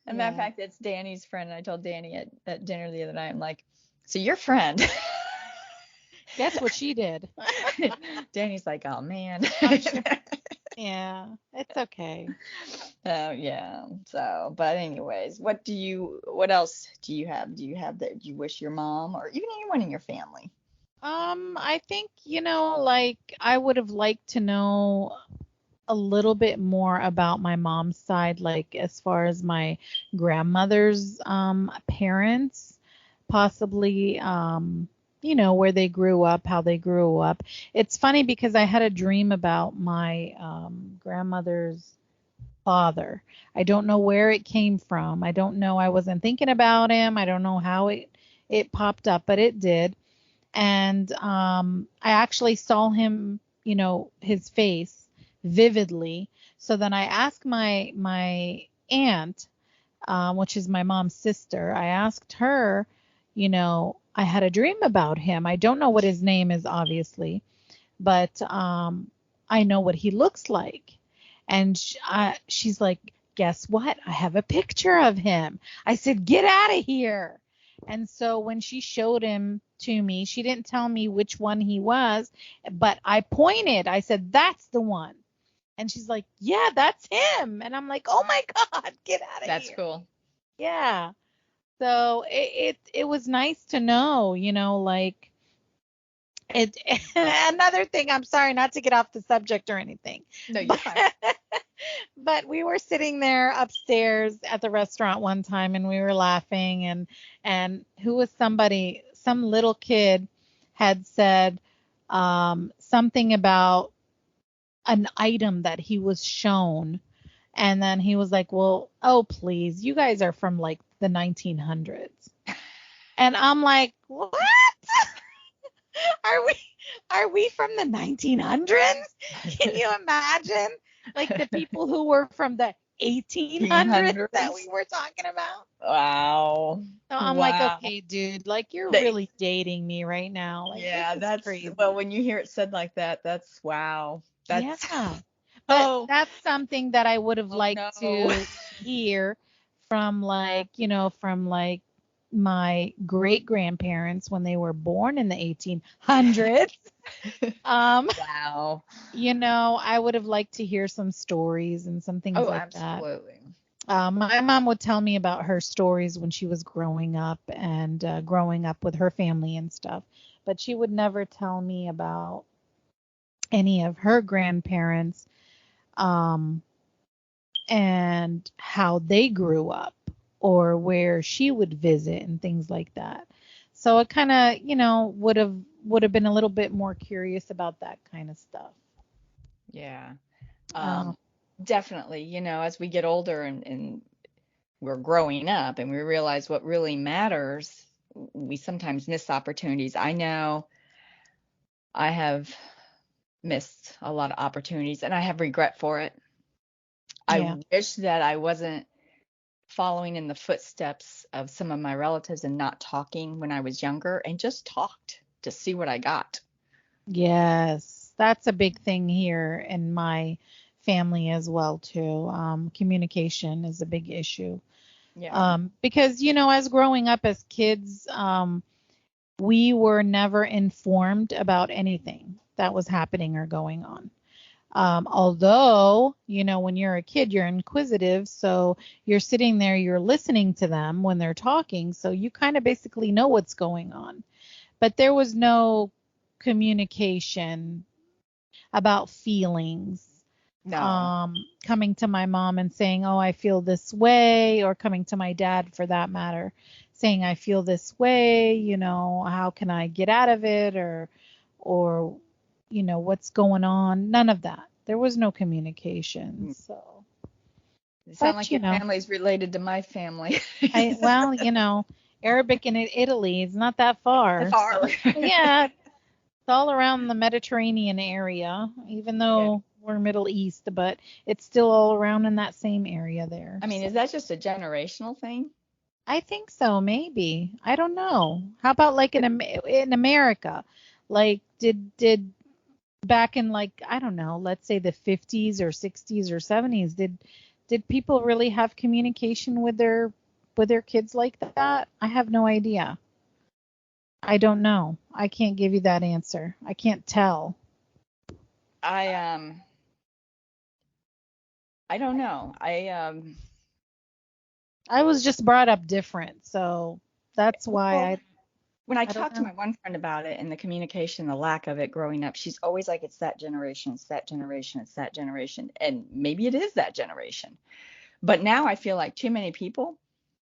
a matter of Yeah, fact, it's Danny's friend. And I told Danny at dinner the other night, I'm like, so your friend. guess what she did? Danny's like, oh man. I'm sure. Yeah, it's okay. Oh yeah. So, but anyways, what else do you have? Do you have that you wish your mom or even anyone in your family? I think, like I would have liked to know a little bit more about my mom's side, like as far as my grandmother's parents, possibly where they grew up, how they grew up. It's funny because I had a dream about my grandmother's father. I don't know where it came from. I don't know. I wasn't thinking about him. I don't know how it popped up, but it did. And I actually saw him, his face vividly. So then I asked my aunt, which is my mom's sister. I asked her, I had a dream about him. I don't know what his name is, obviously, but I know what he looks like. And she's like, guess what? I have a picture of him. I said, get out of here. And so when she showed him to me, she didn't tell me which one he was, but I pointed. I said, that's the one. And she's like, yeah, that's him. And I'm like, oh my God, get out of That's here. cool. Yeah. So it was nice to know, like it. Another thing, I'm sorry not to get off the subject or anything, No, you're but fine. but we were sitting there upstairs at the restaurant one time and we were laughing, and who was some little kid had said something about an item that he was shown, and then he was like, well, oh please, you guys are from like the 1900s. And I'm like, what? Are we are we from the 1900s? Can you imagine like the people who were from the 1800s that we 1800s. were talking about? Wow. So I'm like, Wow. okay, dude, like you're They, really dating me right now. Like this yeah, is well, crazy. when you hear it said like that, that's wow. That's Yeah. But oh, that's something that I would have oh liked no. to hear from like my great grandparents when they were born in the 1800s. Um, Wow. I would have liked to hear some stories and some things Oh, like that. absolutely. My mom would tell me about her stories when she was growing up and growing up with her family and stuff, but she would never tell me about any of her grandparents um, and how they grew up or where she would visit and things like that. So it kind of, would have been a little bit more curious about that kind of stuff. Yeah. Um, Um, Definitely, as we get older and we're growing up and we realize what really matters, we sometimes miss opportunities. I know I have missed a lot of opportunities and I have regret for it. I yeah. wish that I wasn't following in the footsteps of some of my relatives and not talking when I was younger and just talked to see what I got. Yes, that's a big thing here in my family as well too. Communication is a big issue. Yeah. Because as growing up as kids, we were never informed about anything that was happening or going on. Although, when you're a kid, you're inquisitive, so you're sitting there, you're listening to them when they're talking, so you kind of basically know what's going on. But there was no communication about feelings, No. coming to my mom and saying, "Oh, I feel this way," or coming to my dad for that matter, saying, "I feel this way, how can I get out of it?" or what's going on. None of that. There was no communication. Mm. So, You sound but like your family's related to my family. well, Arabic in Italy is not that far. Far. So, yeah, it's all around the Mediterranean area, even Yeah. though we're Middle East, but it's still all around in that same area there. I mean, So is that just a generational thing? I think so, maybe. I don't know. How about like in America? Like did back in, like, I don't know, let's say the 50s or 60s or 70s, did people really have communication with their kids like that? I have no idea. I don't know. I can't give you that answer. I can't tell. I I don't know. I was just brought up different, so that's why Well, when I I don't talk to know. my one friend about it and the communication, the lack of it growing up, she's always like, it's that generation, it's that generation, it's that generation. And maybe it is that generation. But now I feel like too many people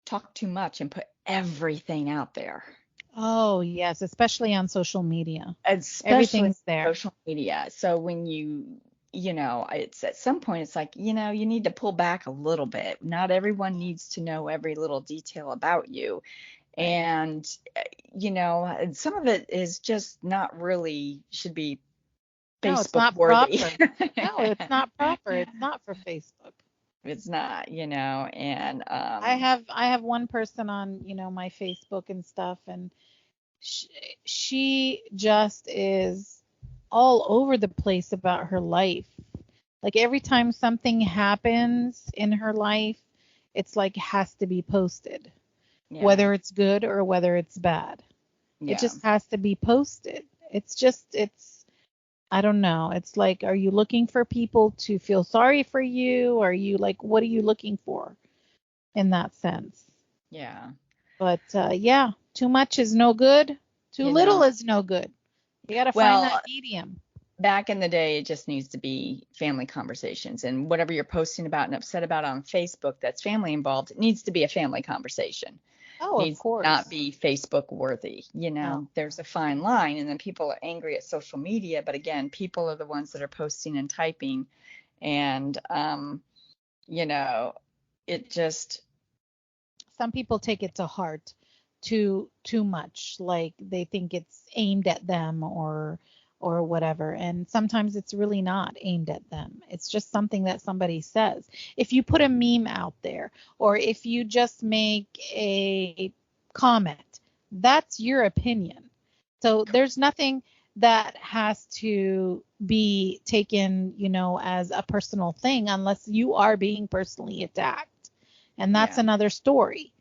talk too much and put everything out there, Oh, yes, especially on social media. especially Everything's there. social media. So when it's at some point, it's like, you need to pull back a little bit. Not everyone needs to know every little detail about you. Right. And, some of it is just not really should be No, it's Facebook not worthy. proper. No, it's not proper. It's not for Facebook. It's not, and I have one person on, my Facebook and stuff, and she, she just is all over the place about her life. Like every time something happens in her life, it's like has to be posted, yeah, whether it's good or whether it's bad. It yeah. just has to be posted. It's I don't know. It's like, are you looking for people to feel sorry for you? Are you like, what are you looking for in that sense? Yeah. But yeah, too much is no good. Too You little know, is no good. You got to find that well, medium. back in the day, it just needs to be family conversations. And whatever you're posting about and upset about on Facebook that's family involved, it needs to be a family conversation. Oh, of Needs to not course. be Facebook worthy. No. There's a fine line. And then people are angry at social media. But again, people are the ones that are posting and typing. And, you know, it just, Some people take it to heart too much. Like they think it's aimed at them or whatever. And sometimes it's really not aimed at them. It's just something that somebody says. If you put a meme out there or if you just make a comment, that's your opinion. So there's nothing that has to be taken, as a personal thing unless you are being personally attacked. And that's yeah. another story.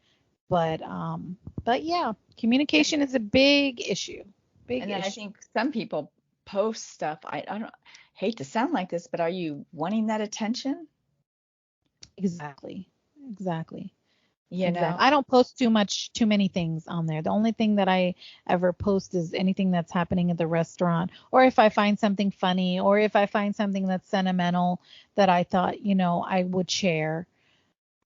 But yeah, communication is a big issue. Big And then I issue. think some people post stuff. I don't hate to sound like this, but are you wanting that attention? Exactly. Exactly. You Exactly. know? I don't post too many things on there. The only thing that I ever post is anything that's happening at the restaurant, or if I find something funny, or if I find something that's sentimental that I thought, I would share.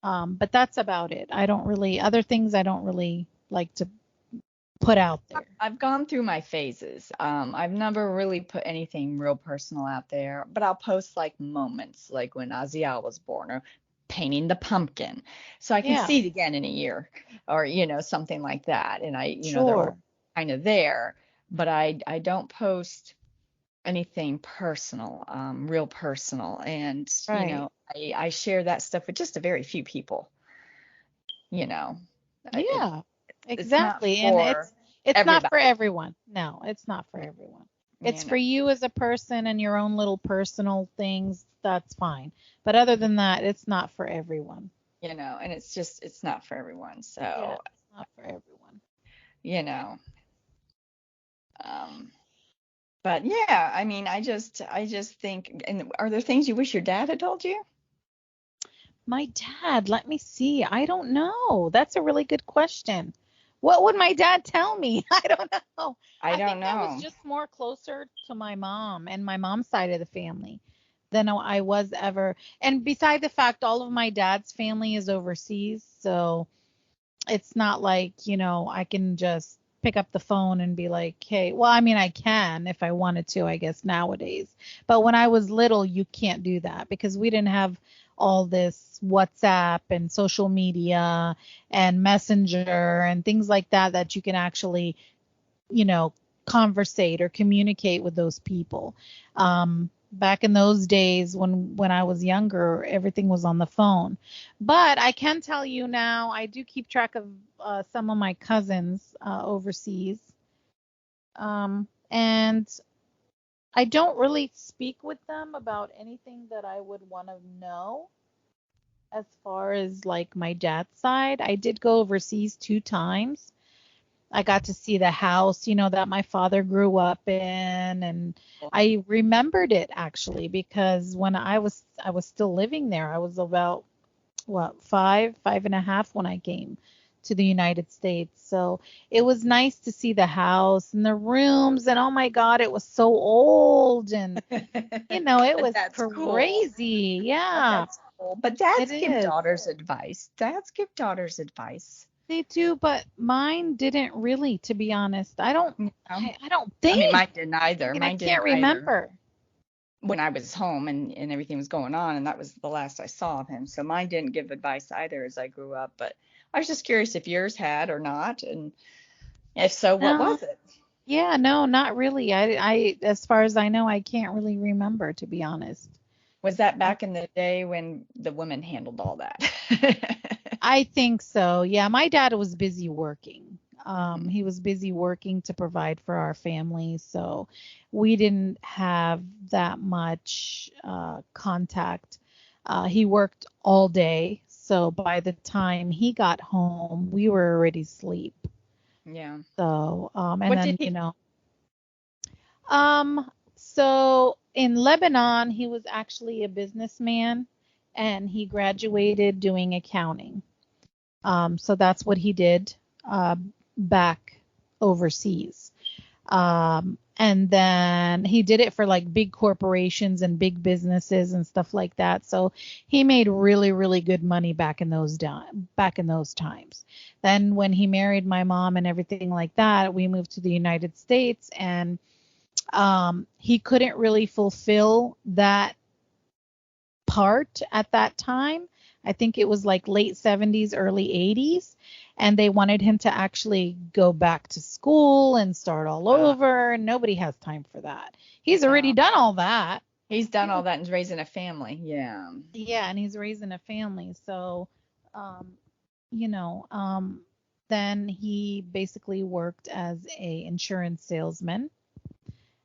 But that's about it. Other things I don't really like to put out there. I've gone through my phases. I've never really put anything real personal out there, but I'll post like moments, like when Aziel was born or painting the pumpkin. So I can Yeah, see it again in a year or, something like that. And they're sure. kind of there, but I don't post anything personal, real personal. And, Right. I share that stuff with just a very few people, you know. It, Yeah, it's not exactly. And for it's not for everybody, everyone. No, it's not for everyone. you It's know. for you as a person and your own little personal things. That's fine. But other than that, it's not for everyone. And it's not for everyone. Yeah, So, it's not for everyone. you know, um, but yeah, I mean, I just think, and are there things you wish your dad had told you? My dad, let me see. I don't know. That's a really good question. What would my dad tell me? I don't know. I I don't think I was know. just more closer to my mom and my mom's side of the family. than I was ever. And beside the fact, all of my dad's family is overseas, so it's not like, I can just pick up the phone and be like, hey, well, I mean, I can if I wanted to, I guess nowadays. But when I was little, you can't do that because we didn't have all this WhatsApp and social media and Messenger and things like that you can actually, you know, conversate or communicate with those people. Back in those days when I was younger, everything was on the phone. But I can tell you now, I do keep track of some of my cousins overseas. And I don't really speak with them about anything that I would want to know as far as like my dad's side. I did go overseas 2 times. I got to see the house, that my father grew up in, and I remembered it actually because when I was still living there. I was about what, 5.5 when I came to the United States. So it was nice to see the house and the rooms, and oh my God, it was so old, and it But was that's cool. crazy. But Yeah, that's cool. But it dads give is. daughters advice. Dads give daughters advice. They do, but mine didn't really, to be honest. I don't You know? I don't I mean, think. mine didn't I either. mean, I Mine didn't can't either remember. when I was home and everything was going on, and that was the last I saw of him. So mine didn't give advice either as I grew up. But I was just curious if yours had or not, and if so, what No. was it? Yeah, no, not really. As far as I know, I can't really remember, to be honest. Was that Uh, back in the day when the women handled all that? I think so. Yeah, my dad was busy working. Mhm. He was busy working to provide for our family, so we didn't have that much contact. He worked all day, so by the time he got home, we were already asleep. Yeah. So, and What did then, he? so in Lebanon, he was actually a businessman and he graduated doing accounting. So that's what he did uh, back overseas. And then he did it for like big corporations and big businesses and stuff like that. So he made really, really good money back in those times. Then when he married my mom and everything like that, we moved to the United States, and he couldn't really fulfill that part at that time. I think it was like late 70s, early 80s. And they wanted him to actually go back to school and start all Uh, over. And nobody has time for that. He's already uh, done all that. he's done He's, all that and raising a family. Yeah. yeah, and he's raising a family. So, um, you know, um, then he basically worked as a insurance salesman,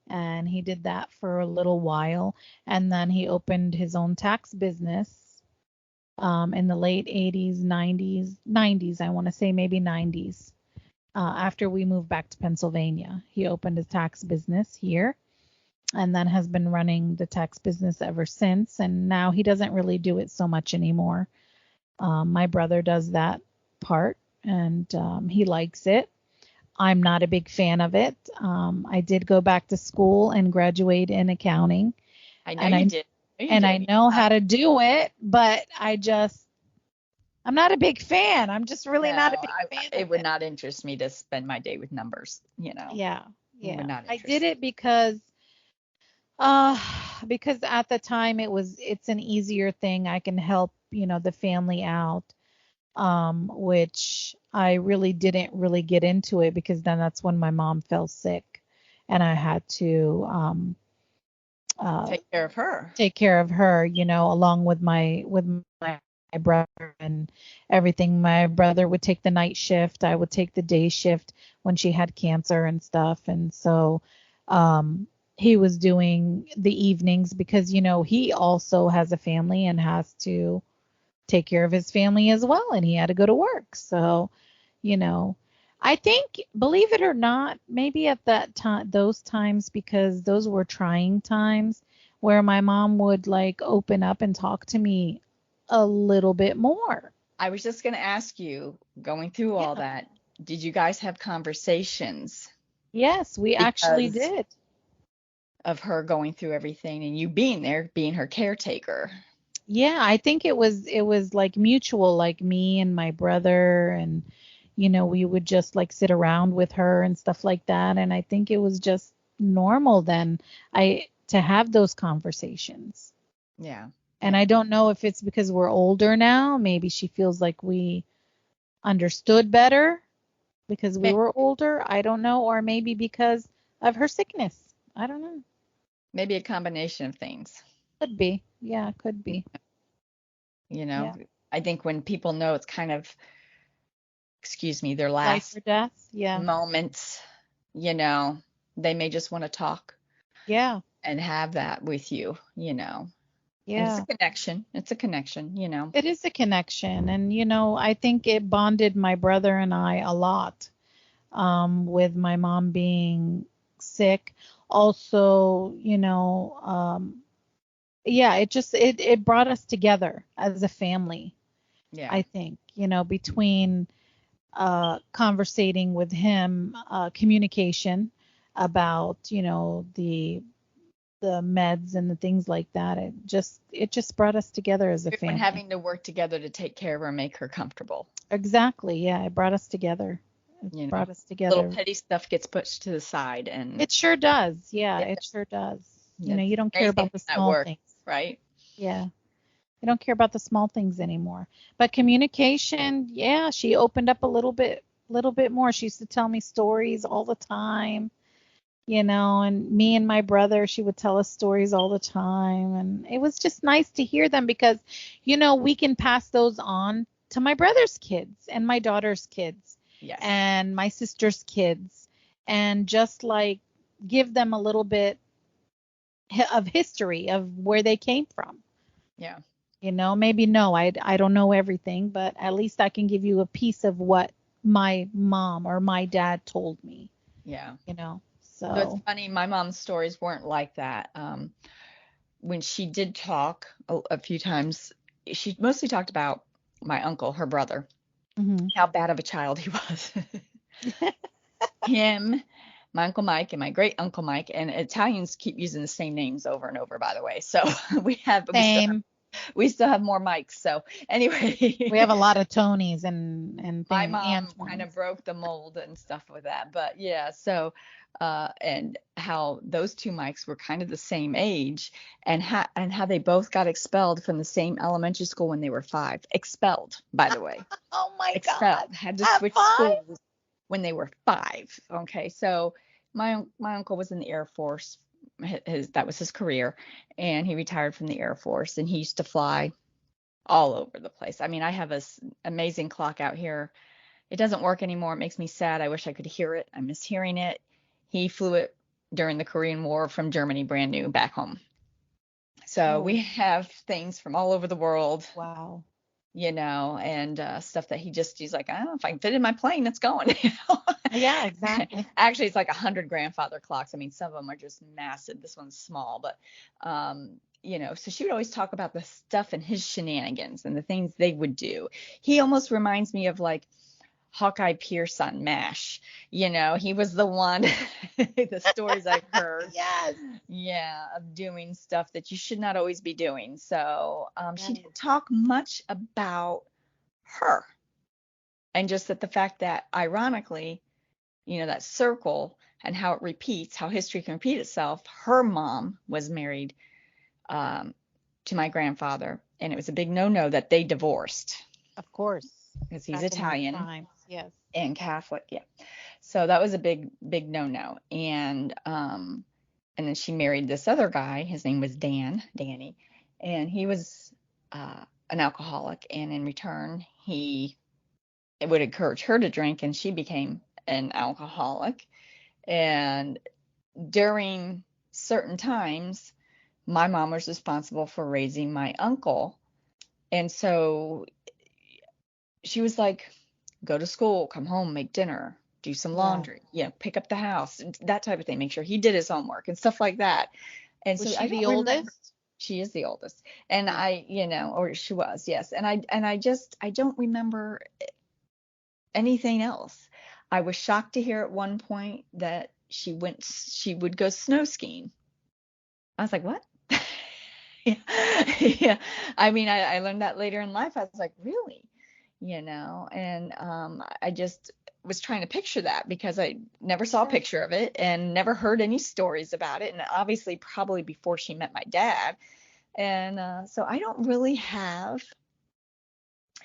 and he did that for a little while, and then he opened his own tax business in the late 80s, 90s, I want to say maybe 90s. After we moved back to Pennsylvania, he opened a tax business here and then has been running the tax business ever since. And now he doesn't really do it so much anymore. My brother does that part, and he likes it. I'm not a big fan of it. I did go back to school and graduate in accounting, I know and you I did. I know you and I did. know how to do it, but I'm not a big fan. I'm just No, really not a big fan of it would it. not interest me to spend my day with numbers, you know. Yeah, It would yeah. not I did interest it uh because at the time it's an easier thing. I can help, the family out. Which I really didn't really get into it because then that's when my mom fell sick and I had to uh, take care of her. take care of her, along with my brother and everything. My brother would take the night shift, I would take the day shift when she had cancer and stuff. And so um, he was doing the evenings because, he also has a family and has to take care of his family as well, and he had to go to work. So, you know, I think, believe it or not, maybe at that time, those times, because those were trying times where my mom would like open up and talk to me a little bit more. I was just going to ask you, going through all Yeah. that, did you guys have conversations? Yes, we actually Because did. of her going through everything and you being there, being her caretaker. Yeah, I think it was like mutual, like me and my brother, and we would just like sit around with her and stuff like that. And I think it was just normal then I to have those conversations. Yeah. And I Yeah. don't know if it's because we're older now. Maybe she feels like we understood better because we May- were older. I don't know. Or maybe because of her sickness. I don't know. Maybe a combination of things. Could be. Yeah, could be. You know, Yeah. I think when people know it's kind of, excuse me, their Life last or death. Yeah. moments, you know, they may just want to talk Yeah. and have that with you, And it's a Yeah. connection. It's a connection. It is a connection. And, I think it bonded my brother and I a lot, with my mom being sick. Also, yeah, it brought us together as a family, Yeah. I think, between conversating with him, communication about, the meds and the things like that. It just brought us together as a Everyone family. having to work together to take care of her and make her comfortable. Exactly. Yeah, it brought us together. It You know, brought us little together. petty stuff gets pushed to the side, and It sure does. Yeah, yeah, it sure does. it's You don't care amazing about the how that small works, things. right? Yeah. You don't care about the small things anymore. But communication, yeah, she opened up a little bit more. She used to tell me stories all the time, and me and my brother, she would tell us stories all the time. And it was just nice to hear them because, we can pass those on to my brother's kids and my daughter's kids Yes. and my sister's kids, and just like give them a little bit of history of where they came from. Yeah. Maybe no, I don't know everything, but at least I can give you a piece of what my mom or my dad told me, Yeah. you know. So it's So, funny, my mom's stories weren't like that. When she did talk a few times, she mostly talked about my uncle, her brother, mhm. how bad of a child he was. Him, my Uncle Mike, and my great Uncle Mike, and Italians keep using the same names over and over, by the way. So Same. we still have more Mikes. So We have a anyway, lot of Tonys and my thing mom kind Antoines. of broke the mold and stuff with that. But yeah, so and how those two Mikes were kind of the same age, and how they both got expelled from the same elementary school when they were 5. Expelled, by the way. Oh my God. Expelled. Had to At switch 5? schools when they were 5. Okay, so my uncle was in the Air Force. That was his career, and he retired from the Air Force, and he used to fly all over the place. I mean, I have this amazing clock out here. It doesn't work anymore. It makes me sad. I wish I could hear it. I miss hearing it. He flew it during the Korean War from Germany, brand new, back home. So we Oh, have things from all over the world, wow. and stuff that he's like, I don't know if I can fit in my plane, it's going. Yeah, exactly. Actually, it's like 100 grandfather clocks. I mean, some of them are just massive. This one's small, but so she would always talk about the stuff and his shenanigans and the things they would do. He almost reminds me of like Hawkeye Pierce on MASH. He was the one, the stories I've heard, Yes. yeah, of doing stuff that you should not always be doing. So she Yes. didn't talk much about her. And just that the fact that, ironically, that circle and how it repeats, how history can repeat itself, her mom was married um, to my grandfather. And it was a big no-no that they divorced Of course. because he's Back in those Italian times. Yes. and Catholic. Yeah. So that was a big, big no-no. And then she married this other guy. His name was Danny, and he was an alcoholic. And in return, he it would encourage her to drink, and she became an alcoholic. And during certain times, my mom was responsible for raising my uncle. And so she was like, go to school, come home, make dinner, do some Yeah. laundry, pick up the house, that type of thing, make sure he did his homework and stuff like that. And Was so she I the don't remember. oldest? She is the oldest. And Yeah. or she was, yes. And I don't remember anything else. I was shocked to hear at one point that she would go snow skiing. I was like, what? Yeah. Yeah. I mean, I learned that later in life. I was like, really? And I just was trying to picture that because I never saw a Sure. picture of it and never heard any stories about it. And obviously, probably before she met my dad. And so I don't really have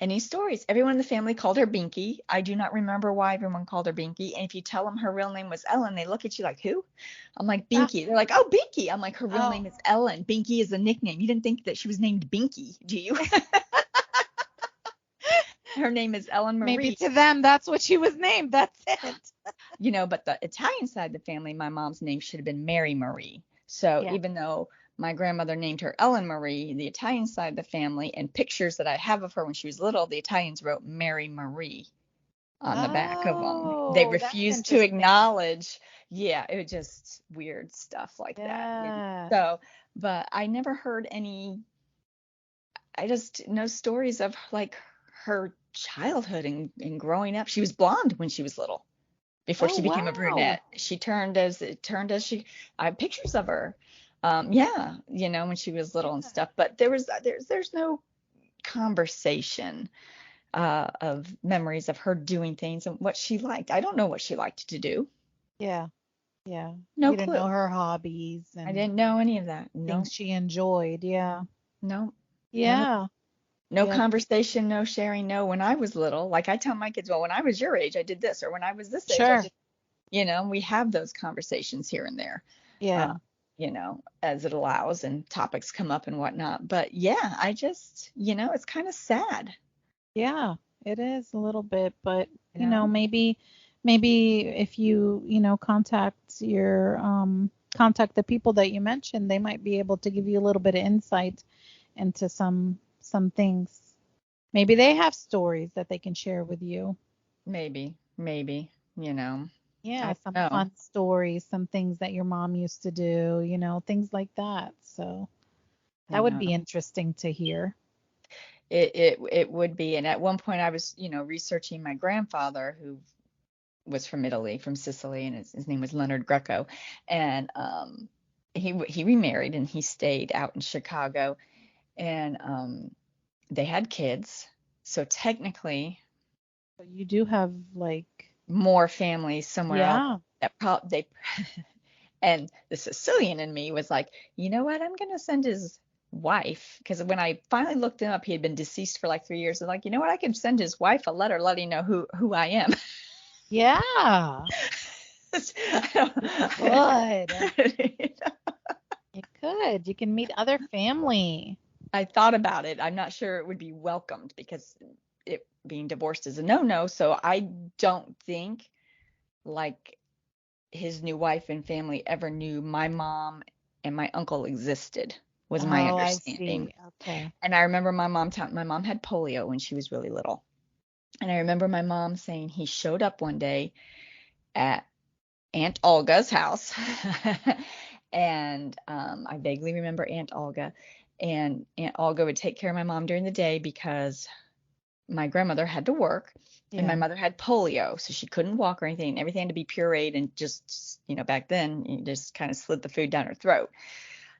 any stories. Everyone in the family called her Binky. I do not remember why everyone called her Binky. And if you tell them her real name was Ellen, they look at you like, who? I'm like, Ah, Binky. They're like, oh, Binky. I'm like, her real oh, name is Ellen. Binky is a nickname. You didn't think that she was named Binky, do you? Her name is Ellen maybe Marie. to them that's what she was named. That's it. But the Italian side of the family, my mom's name should have been Mary Marie. So Yeah. even though my grandmother named her Ellen Marie, the Italian side of the family, and pictures that I have of her when she was little, the Italians wrote Mary Marie on the back of them. They Oh, that's refused to interesting. acknowledge, yeah, it was just weird stuff like that. Yeah. So, but I never heard any, I just know stories of like her childhood and growing up. She was blonde when she was little before Oh, she became a wow. brunette. She turned as she, I have pictures of her. Yeah, when she was little and Yeah. stuff, but there's no conversation of memories of her doing things and what she liked. I don't know what she liked to do. Yeah. Yeah. No You didn't know clue. her hobbies I and didn't know any of that. things No, she enjoyed. Yeah. no, none of Yeah. no Yeah. conversation, no sharing, no. When I was little, like I tell my kids, well, when I was your age, I did this, or when I was this age, I Sure. did. We have those conversations here and there. Uh, Yeah. as it allows and topics come up and whatnot. But yeah, I just, it's kind of sad, Yeah. It is a little bit, but you know. maybe if you contact the people that you mentioned, they might be able to give you a little bit of insight into some things. Maybe they have stories that they can share with you. Maybe, Yeah, I some don't know. fun stories, some things that your mom used to do, things like that. So I that would know. be interesting to hear. It would be. And at one point I was, researching my grandfather who was from Italy, from Sicily, and his name was Leonard Greco. And he remarried and he stayed out in Chicago and they had kids. So technically So you do have like, more families somewhere else yeah, that they and the Sicilian in me was like, you know what? I'm gonna send his wife because when I finally looked him up, he had been deceased for like 3 years. And like, you know what? I can send his wife a letter letting know who I am. yeah, you could. You could. You can meet other family. I thought about it. I'm not sure it would be welcomed because it being divorced is a no-no. So I don't think like his new wife and family ever knew my mom and my uncle existed, was my Oh, I understanding. see. Okay. And I remember my mom had polio when she was really little. And I remember my mom saying he showed up one day at Aunt Olga's house. And I vaguely remember Aunt Olga. And Aunt Olga would take care of my mom during the day because my grandmother had to work and my Yeah. mother had polio, so she couldn't walk or anything. Everything had to be pureed and just, back then you just kind of slid the food down her throat.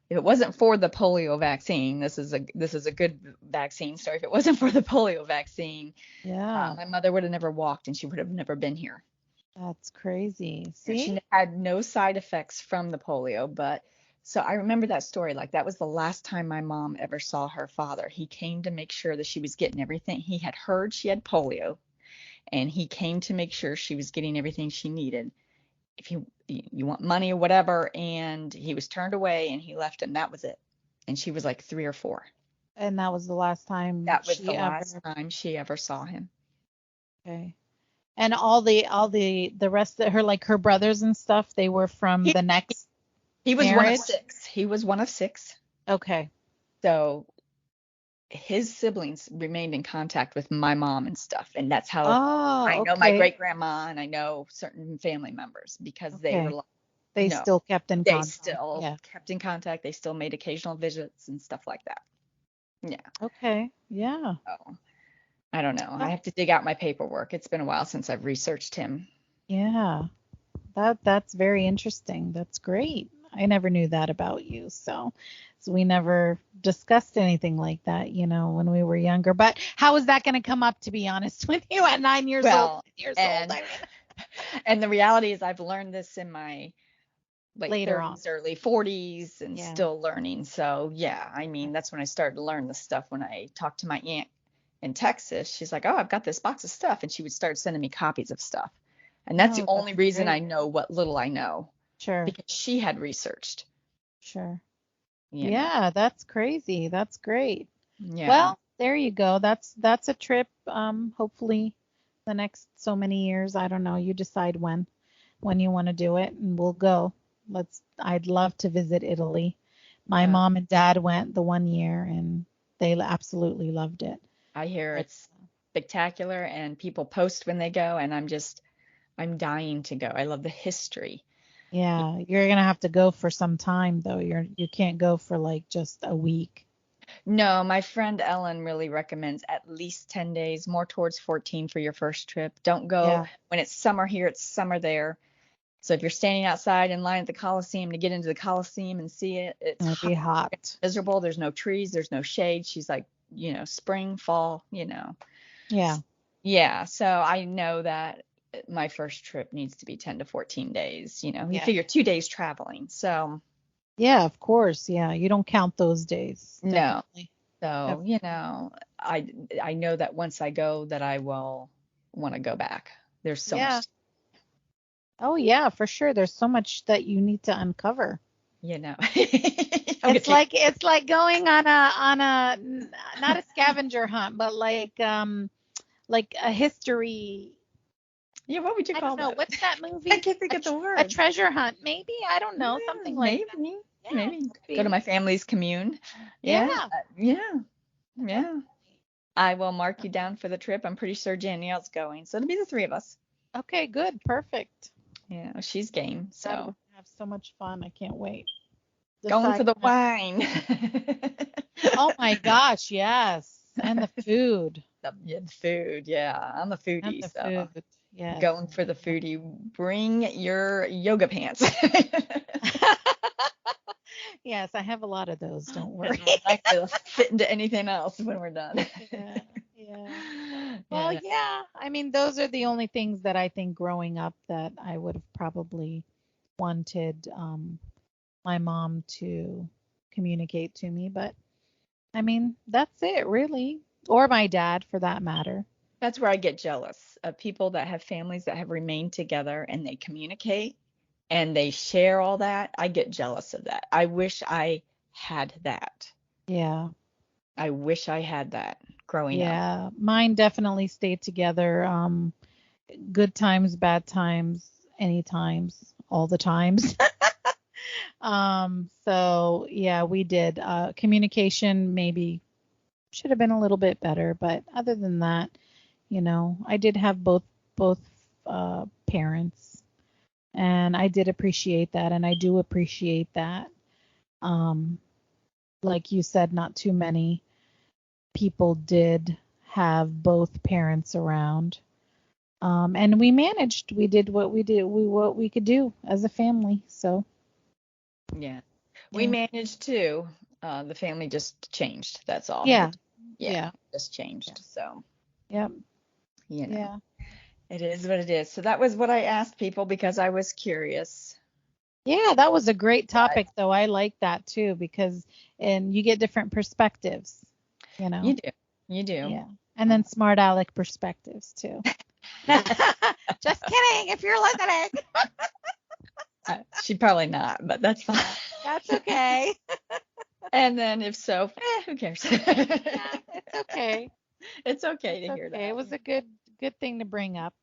If it wasn't for the polio vaccine, this is a good vaccine story. If it wasn't for the polio vaccine, Yeah. my mother would have never walked and she would have never been here. That's crazy. And See? she had no side effects from the polio, but so I remember that story. Like that was the last time my mom ever saw her father. He came to make sure that she was getting everything. He had heard she had polio and he came to make sure she was getting everything she needed. If you want money or whatever, and he was turned away and he left and that was it. And she was like 3 or 4. And that was the last time That was the she last ever. time she ever saw him. Okay. And all the rest of her, like her brothers and stuff, they were from He the next he was one of marriage. 6. He was one of 6. Okay. So his siblings remained in contact with my mom and stuff, and that's how I Oh, know my okay. great grandma and I know certain family members because they were Okay. like, They no, still kept in they contact. still Yeah. kept in contact. They still made occasional visits and stuff like that. Yeah. Okay. Yeah. So I don't know. I Oh, have to dig out my paperwork. It's been a while since I've researched him. yeah. That's very interesting. That's great. I never knew that about you. So we never discussed anything like that, when we were younger. But how is that going to come up, to be honest with you, at 9 years old, Well, 10 years old? and I mean, and the reality is I've learned this in my late later on. 30s, early 40s, and Yeah. still learning. So yeah, I mean, that's when I started to learn this stuff. When I talked to my aunt in Texas, she's like, "Oh, I've got this box of stuff," and she would start sending me copies of stuff. And that's the Oh, only that's reason I great. know what little I know, Sure. because she had researched, Sure. you know. Yeah, that's crazy. That's great. Yeah. Well, there you go. That's a trip. Hopefully the next so many years. I don't know. You decide when you want to do it, and we'll go. I'd love to visit Italy. My Uh, mom and dad went the one year, and they absolutely loved it. I hear But it's spectacular and people post when they go, and I'm dying to go. I love the history. yeah, you're gonna have to go for some time though. You can't go for like just a week. No, my friend Ellen really recommends at least 10 days, more towards 14 for your first trip. Don't go Yeah, when it's summer here, it's summer there. So if you're standing outside in line at the Coliseum to get into the Coliseum and see it, it's it'll hot, be hot. miserable. There's no trees, there's no shade. She's like, spring, fall. Yeah, Yeah, so I know that my first trip needs to be 10 to 14 days. You yeah, figure 2 days traveling. So, yeah. Of course, yeah. You don't count those days, no. definitely. So, Definitely. I know that once I go that I will want to go back. There's so Yeah. much, Oh yeah, for sure. There's so much that you need to uncover. I'm gonna take. It's like going on not a scavenger hunt, but like a history. Yeah, what would you I don't call know. that? What's that I movie? can't think of the A word. treasure hunt, maybe? I don't Yeah, know. Something like that. maybe, Yeah, it maybe could go to be. my family's commune. Yeah, Yeah, yeah, yeah. definitely. I will mark you down for the trip. I'm pretty sure Danielle's going, so it'll be the three of us. Okay, good. Perfect. Yeah, she's game. God, we're So gonna have so much fun. I can't wait. going for Decide the when. wine. Oh my gosh, yes. And the food. The food, yeah. I'm a And foodie, the so food. Yes. going for the foodie. Bring your yoga pants. Yes, I have a lot of those, don't worry. Because we're not going to fit into anything else when we're done. Yeah, yeah. Well, Yeah, yeah. I mean, those are the only things that I think growing up that I would have probably wanted my mom to communicate to me. But I mean, that's it, really. Or my dad, for that matter. that's where I get jealous of people that have families that have remained together and they communicate and they share all that. I get jealous of that. I wish I had that. Yeah, I wish I had that growing up. yeah. Mine definitely stayed together. Good times, bad times, any times, all the times. So yeah, we did. Communication maybe should have been a little bit better, but other than that, I did have both parents, and I did appreciate that, and I do appreciate that. Um, like you said, not too many people did have both parents around. And we managed. We did what we did. What we could do as a family. So Yeah. We yeah, managed to. The family just changed. That's all. yeah, Yeah, yeah, just yeah, changed. So, yep, you know, yeah. it is what it is. So that was what I asked people because I was curious. Yeah, that was a great But topic though. I like that too because and you get different perspectives, you you know. do. You do. Yeah. And then smart aleck perspectives too. Just kidding if you're listening. She probably not, but that's fine. Yeah, that's okay. And then if so, who cares? Yeah, it's okay. It's okay It's to hear okay. It that. was a good thing to bring up.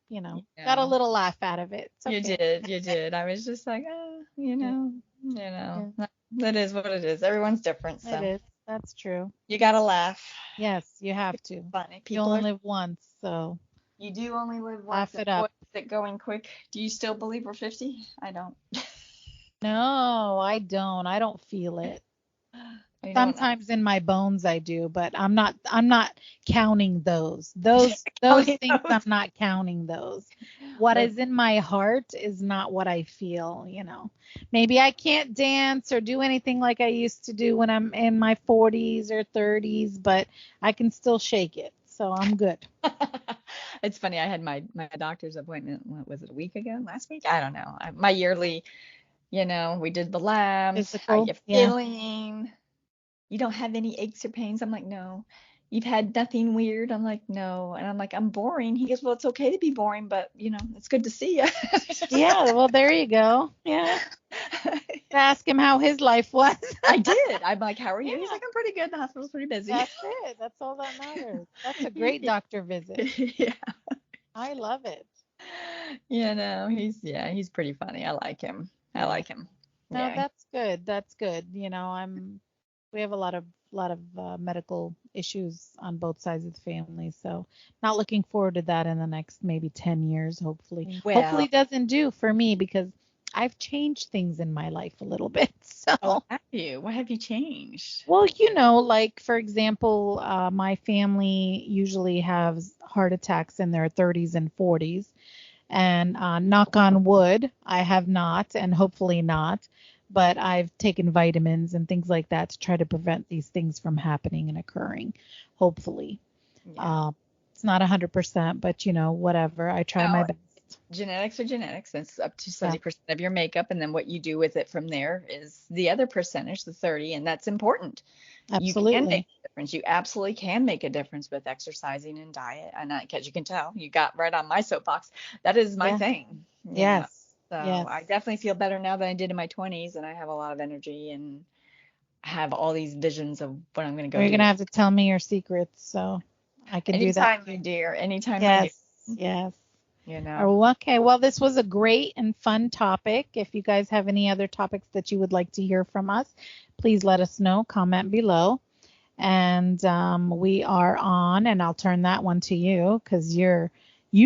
Got a Yeah, little laugh out of it. It's you okay. did. You did. I was just like, Yeah, yeah. that is what it is. Everyone's different, It so is. That's true. you gotta laugh. Yes, you have It's to. funny. You People only are. live once, so You do only live once, laugh and it boy, up. is it going quick. Do you still believe we're 50? I don't. No, I don't. I don't feel it. I don't know. Sometimes in my bones I do, but I'm not counting those. Those Counting things I'm those. not counting those. What That's is in my heart is not what I feel. Maybe I can't dance or do anything like I used to do when I'm in my 40s or 30s, but I can still shake it. So I'm good. it's funny. I had my doctor's appointment. What was it, a week ago? Last week? I don't know. My yearly. We did the labs. How Physical, you yeah. feeling? You don't have any aches or pains? I'm like, no. You've had nothing weird? I'm like, no. And I'm like, I'm boring. He goes, well, it's okay to be boring, but it's good to see you. Yeah, well there you go. Yeah. Ask him how his life was. I did. I'm like, how are you? He's Yeah. like, I'm pretty good. The hospital's pretty busy. That's it. That's all that matters. That's a great doctor visit. Yeah. I love it. He's pretty funny. I like him. I Yeah. like him. No, Yeah. that's good. That's good. We have a lot of medical issues on both sides of the family, so not looking forward to that in the next maybe 10 years, hopefully. Hopefully Well, it doesn't do for me because I've changed things in my life a little bit. oh, So, have you? What have you changed? well, like for example, my family usually has heart attacks in their 30s and 40s. And knock on wood, I have not, and hopefully not. But I've taken vitamins and things like that to try to prevent these things from happening and occurring, hopefully. Yeah. Uh, it's not 100%, but whatever. I try my No, best. genetics are genetics. It's up to Yeah, 70% of your makeup, and then what you do with it from there is the other percentage, the 30, and that's important. You can make absolutely. a difference. You absolutely can make a difference with exercising and diet. And as you can tell, you got right on my soapbox. That is my Yeah. thing. Yes. So Yes. I definitely feel better now than I did in my 20s, and I have a lot of energy and have all these visions of what I'm going to Well, go you're gonna do. have to tell me your secrets so I can do that Anytime, my too. dear, anytime, my dear. Yes. Yes. You know, Oh, okay. Well, this was a great and fun topic. If you guys have any other topics that you would like to hear from us, please let us know. Comment below. And we are on, and I'll turn that one to you because you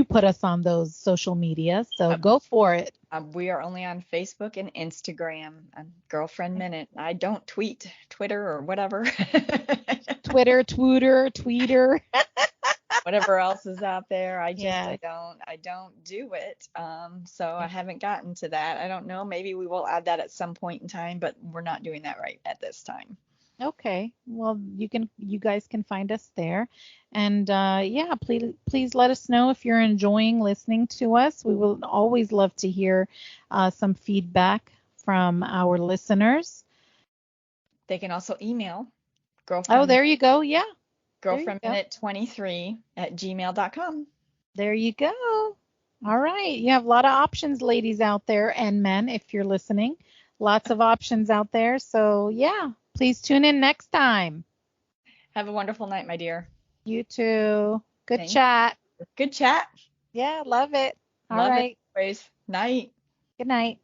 put us on those social media. So uh, go for it. we are only on Facebook and Instagram. Girlfriend Minute. I don't tweet, Twitter, or whatever. Twitter, tweeter. Whatever else is out there. Yeah. I don't do it. So I Yeah. haven't gotten to that. I don't know. Maybe we will add that at some point in time, but we're not doing that right at this time. Okay. Well, you guys can find us there. And yeah, please let us know if you're enjoying listening to us. We will always love to hear some feedback from our listeners. They can also email Oh, girlfriend there you go. Yeah, there you go. girlfriendminute23@gmail.com. There you go. All right. You have a lot of options, ladies out there and men, if you're listening. Lots of options out there. So yeah, please tune in next time. Have a wonderful night, my dear. You too. Good Thank chat. you. Good chat. Yeah, love it. All Love it right. always. Night. Good night.